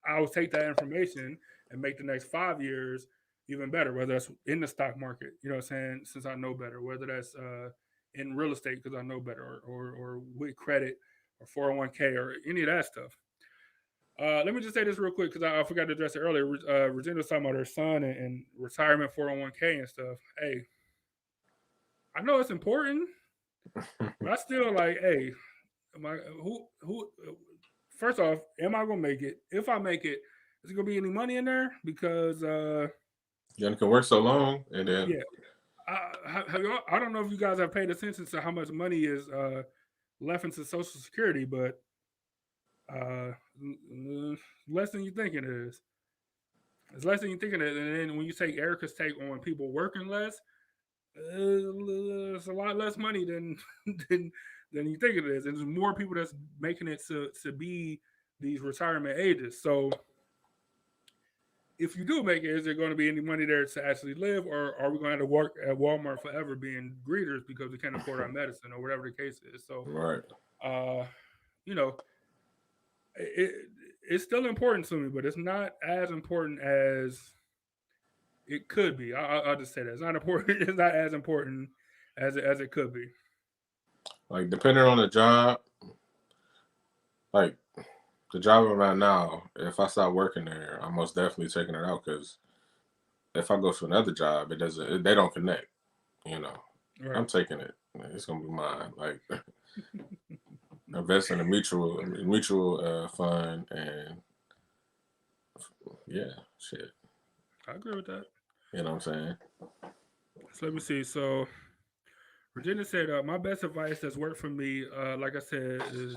I will take that information and make the next 5 years even better, whether that's in the stock market, you know what I'm saying, since I know better, whether that's in real estate because I know better, or with credit or 401k or any of that stuff. Let me just say this real quick because I forgot to address it earlier. Regina was talking about her son and retirement 401k and stuff. Hey, I know it's important, but I still like, hey, am I who? First off, am I gonna make it? If I make it, is there gonna be any money in there? Because You can work so long, and then yeah, I don't know if you guys have paid attention to how much money is left into Social Security, but uh, less than you think it is. It's less than you think it is, and then when you take Erica's take on people working less, it's a lot less money than than than you think it is, and there's more people that's making it to be these retirement ages. So if you do make it, is there going to be any money there to actually live, or are we going to have to work at Walmart forever being greeters because we can't afford our medicine or whatever the case is? So, right. uh, you know, it it's still important to me, but it's not as important as it could be. I'll just say that it's not important. It's not as important as it could be. Like depending on the job, like the job I'm at now, if I stop working there, I'm most definitely taking it out because if I go to another job, it doesn't. They don't connect. You know, Right. I'm taking it. It's gonna be mine. Like invest in a mutual fund, and yeah, shit. I agree with that. You know what I'm saying? So let me see. So Virginia said, "My best advice that's worked for me, like I said, is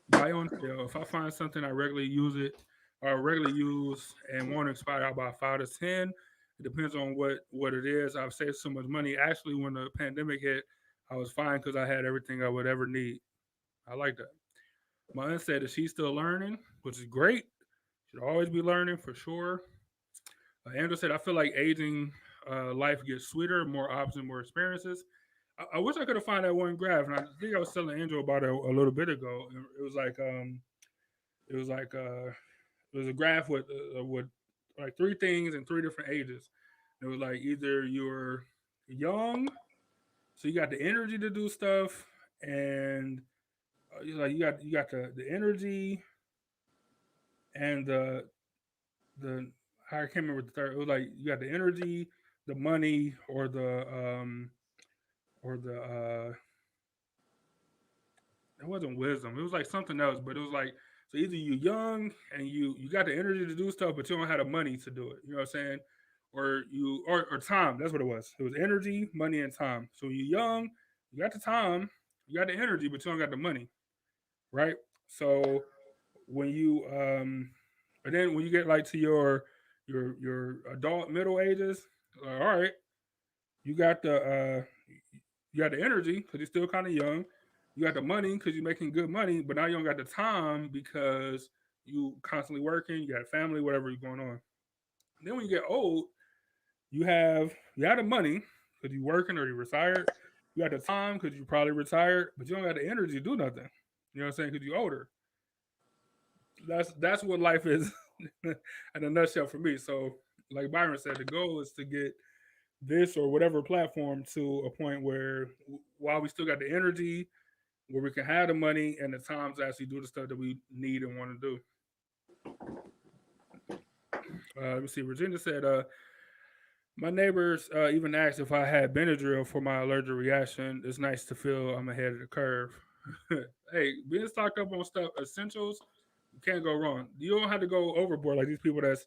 buy on sale. If I find something I regularly use it or regularly use and want to expire about 5 to 10, it depends on what it is. I've saved so much money. Actually, when the pandemic hit, I was fine because I had everything I would ever need. I like that." My aunt said that she's still learning, which is great. Should always be learning for sure. Andrew said, "I feel like aging life gets sweeter, more options, more experiences." I wish I could have found that one graph, and I think I was telling Andrew about it a little bit ago. It was like it was like it was a graph with like three things in three different ages. It was like either you're young, so you got the energy to do stuff, and you got the energy and the I can't remember the third. It was like you got the energy, the money, or the it wasn't wisdom. It was like something else, but it was like so either you young and you got the energy to do stuff, but you don't have the money to do it. You know what I'm saying? Or time. That's what it was. It was energy, money, and time. So you young, you got the time, you got the energy, but you don't got the money, right? So when you and then when you get like to your adult middle ages. Like, all right, you got the energy because you're still kind of young. You got the money because you're making good money, but now you don't got the time because you constantly working. You got a family, whatever is going on. Then when you get old, you have the money because you working or you retired. You got the time because you probably retired, but you don't got the energy to do nothing. You know what I'm saying? Because you're older. That's what life is in a nutshell for me. So, like Byron said, the goal is to get this or whatever platform to a point where while we still got the energy, where we can have the money and the time to actually do the stuff that we need and want to do. Let me see. Virginia said, my neighbors even asked if I had Benadryl for my allergic reaction. It's nice to feel I'm ahead of the curve. Hey, being stocked up on stuff, essentials, you can't go wrong. You don't have to go overboard like these people that's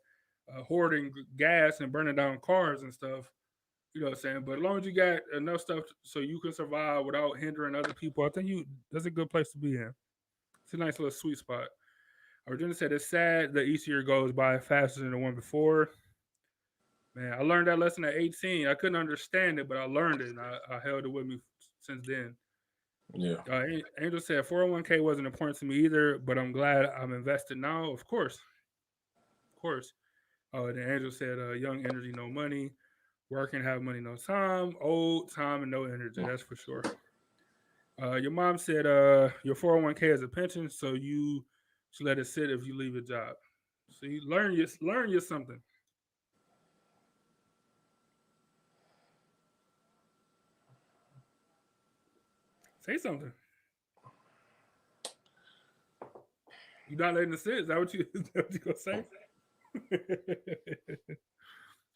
hoarding gas and burning down cars and stuff. You know what I'm saying? But as long as you got enough stuff so you can survive without hindering other people, I think you that's a good place to be in. It's a nice little sweet spot. Virginia said it's sad that each year goes by faster than the one before. Man, I learned that lesson at 18. I couldn't understand it, but I learned it and I held it with me since then. Yeah. Angel said 401k wasn't important to me either, but I'm glad I'm invested now. Of course. Of course. Oh, and then Angel said young energy, no money. Working, have money, no time. Old time and no energy. That's for sure. Your mom said your 401k is a pension, so you should let it sit if you leave a job. So you learn your something. Say something. You not letting it sit? Is that what you is that what you gonna say?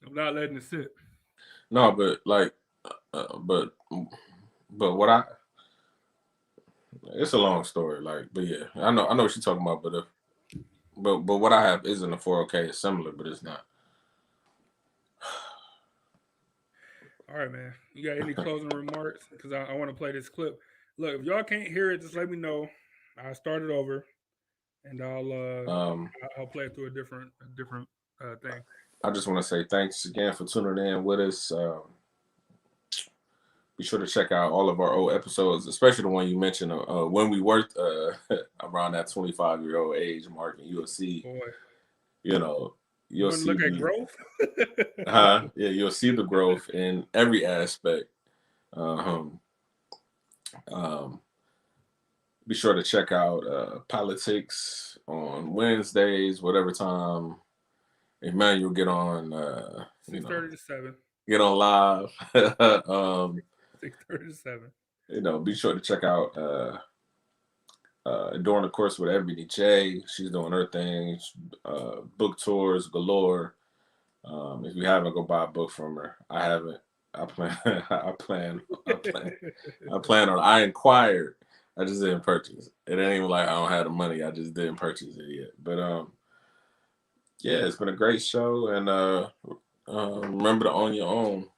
I'm not letting it sit. No, but like, uh, but but what I it's a long story. Like, but yeah, I know what you're talking about. But but what I have isn't a 401k. It's similar, but it's not. All right, man. You got any closing remarks? Because I want to play this clip. Look, if y'all can't hear it, just let me know. I'll start it over, and Um, I'll play it through a different thing. I just want to say thanks again for tuning in with us. Be sure to check out all of our old episodes, especially the one you mentioned when we worked around that 25-year-old age mark, and you'll see, Boy, you know, you you'll want to see look at the growth? yeah, you'll see the growth in every aspect. Um, um, be sure to check out politics on Wednesdays, whatever time Emmanuel get on, 6:30 to 7. get on live. um, 6:30 to 7. be sure to check out during the course with Ebony J. She's doing her thing. Book tours galore. If you haven't, go buy a book from her. I haven't. I plan. I plan. I plan. I plan on. I inquired. I just didn't purchase. It ain't even like I don't have the money. I just didn't purchase it yet. But yeah, it's been a great show, and remember to own your own.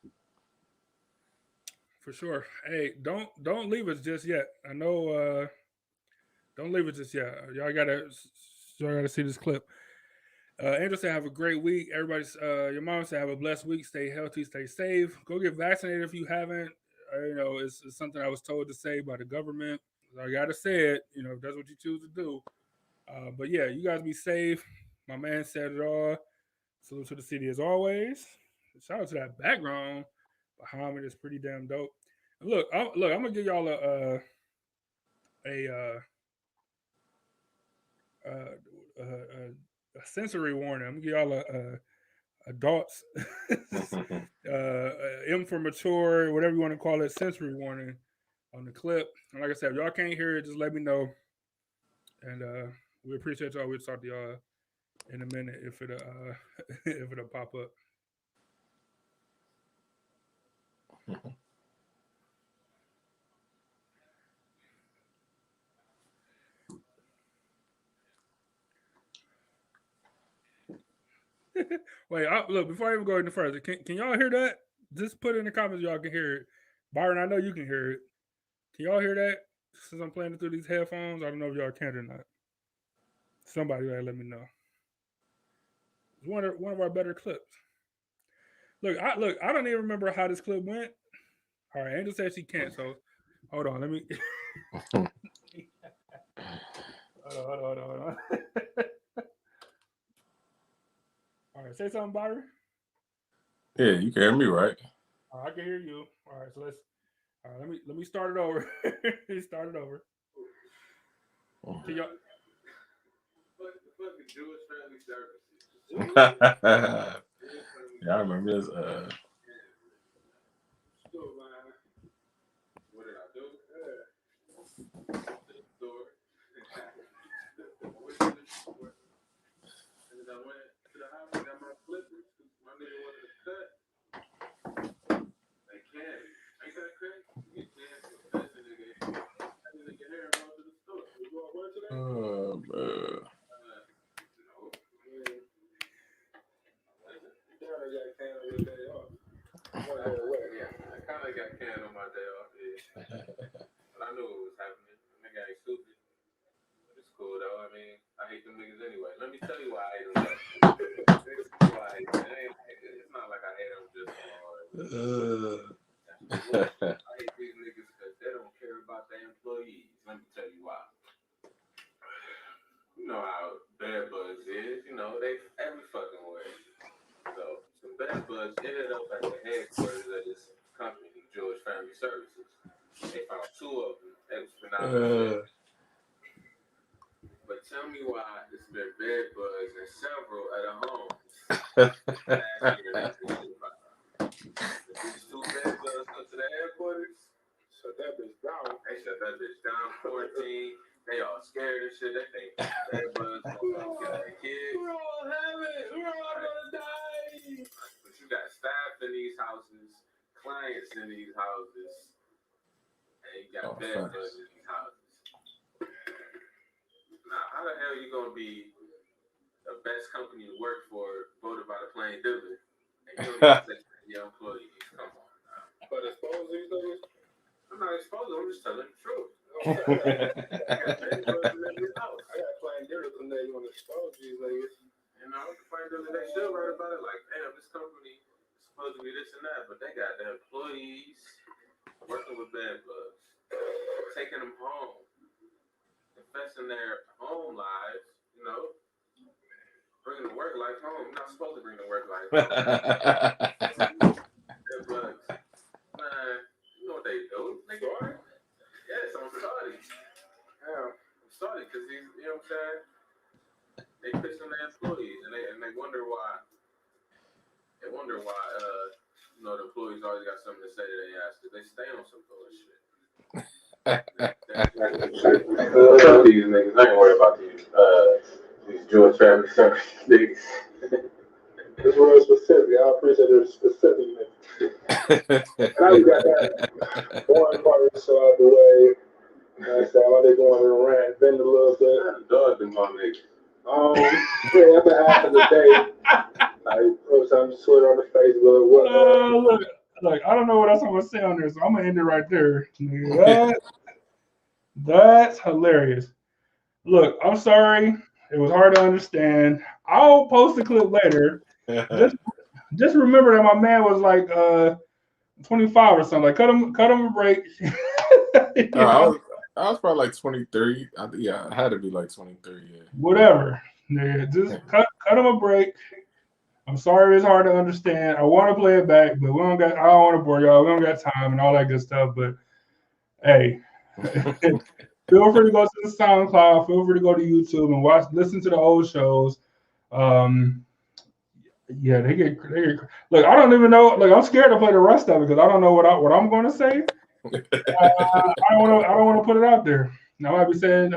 For sure. Hey, don't leave us just yet. I know. Don't leave us just yet. Y'all gotta see this clip. Angel said, "Have a great week. Everybody's. Your mom said, have a blessed week. Stay healthy. Stay safe. Go get vaccinated if you haven't. It's something I was told to say by the government. I gotta say it. If that's what you choose to do. But yeah, you guys be safe. My man said it all. Salute to the city as always. Shout out to that background behind me. That's pretty damn dope. And look, I'm gonna give y'all a uh, a sensory warning. I'm gonna give y'all a adults, M for mature, whatever you want to call it, sensory warning on the clip. And like I said, if y'all can't hear it, just let me know. And we appreciate y'all. We'll talk to y'all in a minute if it if it'll pop up. Wait, look, before I even go any further, can y'all hear that? Just put it in the comments, y'all can hear it. Byron, I know you can hear it. Can y'all hear that? Since I'm playing it through these headphones, I don't know if y'all can or not. Somebody gotta let me know. It's one of our better clips. I don't even remember how this clip went. All right, Angel said she can't, so hold on, let me hold on. All right, say something, Byron. Yeah, you can hear me, right? I can hear you. All right, so all right, let me start it over. Start it over. Can y'all fucking Jewish family services. Yeah, I remember this. What did I do? The store. And then I went to the house and got my flippers. My nigga wanted to cut. They can't. Ain't that crazy? You can't. That's the nigga. That nigga hair and go to the store. You go to work today? Oh, man. No. I got canned on your day off. Yeah, I kind of got canned on my day off. Yeah. But I knew what was happening. Nigga ain't stupid. But it's cool though. I mean, I hate them niggas anyway. Let me tell you why I hate them. It's not like I hate them just for. I hate these niggas because they don't care about their employees. Let me tell you why. You know how bad buzz is. You know they every fucking way. So some bad bugs ended up at the headquarters of this company, Jewish Family Services. They found two of them. They was phenomenal. But tell me why there's been bed bugs in several other homes. These two bed bugs go to the headquarters. Shut that bitch down. They shut that bitch down. 14. They all scared and shit. They think bed bugs gonna get their kids. We're all having. We're all gonna die. But you got staff in these houses, clients in these houses, and you got bed bugs in these houses. Now, how the hell are you gonna be the best company to work for voted by the plain dealer? And you don't even take your employees. Come on now. But expose these things? I'm not exposing, I'm just telling the truth. I got plain dealers and they want to expose these niggas. You know, the plain dealers, they still write about it like, damn, this company is supposed to be this and that, but they got the employees working with bed bugs, taking them home, infesting their home lives, you know, bringing the work life home. You're not supposed to bring the work life home. Bed bugs. Man, you know what they do? They go, yes, I'm sorry. Yeah, I'm sorry, because these, you know what I'm saying? They piss on their employees, and they wonder why. They wonder why, you know, the employees always got something to say to their ass, because they stay on some bullshit. Fuck these niggas. I ain't worried about these Jewish family service niggas. It's real specific. I appreciate the specific niggas. And I got that one part of the show out the way. You know what I'm saying? While they going to the rant, bend a little bit. The dog been my nigga. Yeah, I've been half of the day. Like, I'm just Twitter on the Facebook. Look, I don't know what else I'm gonna say on there, so I'm gonna end it right there. That's hilarious. Look, I'm sorry. It was hard to understand. I'll post the clip later. Just remember that my man was like 25 or something. Like cut him a break. I was probably like 23. Yeah, I had to be like 23. Yeah. Whatever. Yeah, just cut him a break. I'm sorry it's hard to understand. I want to play it back, but I don't want to bore y'all. We don't got time and all that good stuff. But hey, feel free to go to the SoundCloud. Feel free to go to YouTube and listen to the old shows. Yeah, they get look. I don't even know. Like, I'm scared to play the rest of it because I don't know what I'm going to say. I don't want to put it out there. I might be saying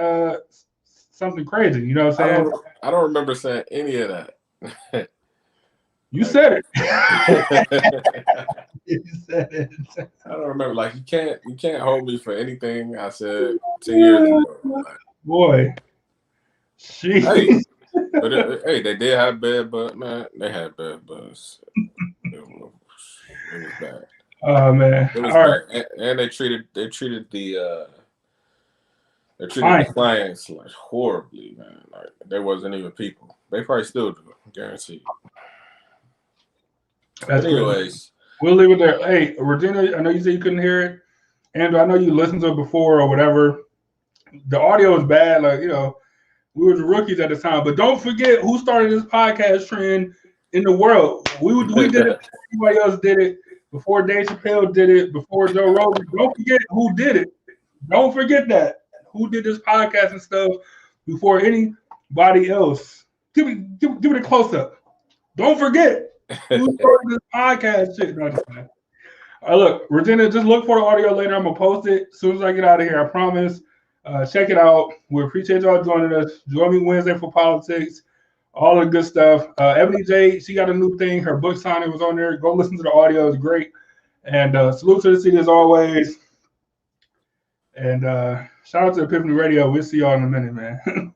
something crazy. You know what I'm saying? I don't remember saying any of that. You said it. You said it. I don't remember. Like, you can't hold me for anything I said 10 years ago. Like, boy, hey, but hey, they did have bed bugs, man. They had bed bugs. It was bad. Oh man, it was bad. Right. And they treated the They treated the clients like horribly, man. Like they wasn't even people. They probably still do, guaranteed. That's but anyways, we'll leave it there. Hey, Regina, I know you said you couldn't hear it. Andrew, I know you listened to it before or whatever. The audio is bad. Like, you know, we were the rookies at the time. But don't forget who started this podcast trend in the world. We did it. Everybody else did it. Before Dave Chappelle did it. Before Joe Rogan. Don't forget who did it. Don't forget that. Who did this podcast and stuff before anybody else. Give it a close-up. Don't forget who started this podcast shit. No, look, Regina, just look for the audio later. I'm going to post it as soon as I get out of here. I promise. Check it out. We appreciate y'all joining us. Join me Wednesday for politics. All the good stuff. Ebony J, she got a new thing. Her book signing was on there. Go listen to the audio. It's great. And salute to the city as always. And shout out to Epiphany Radio. We'll see y'all in a minute, man.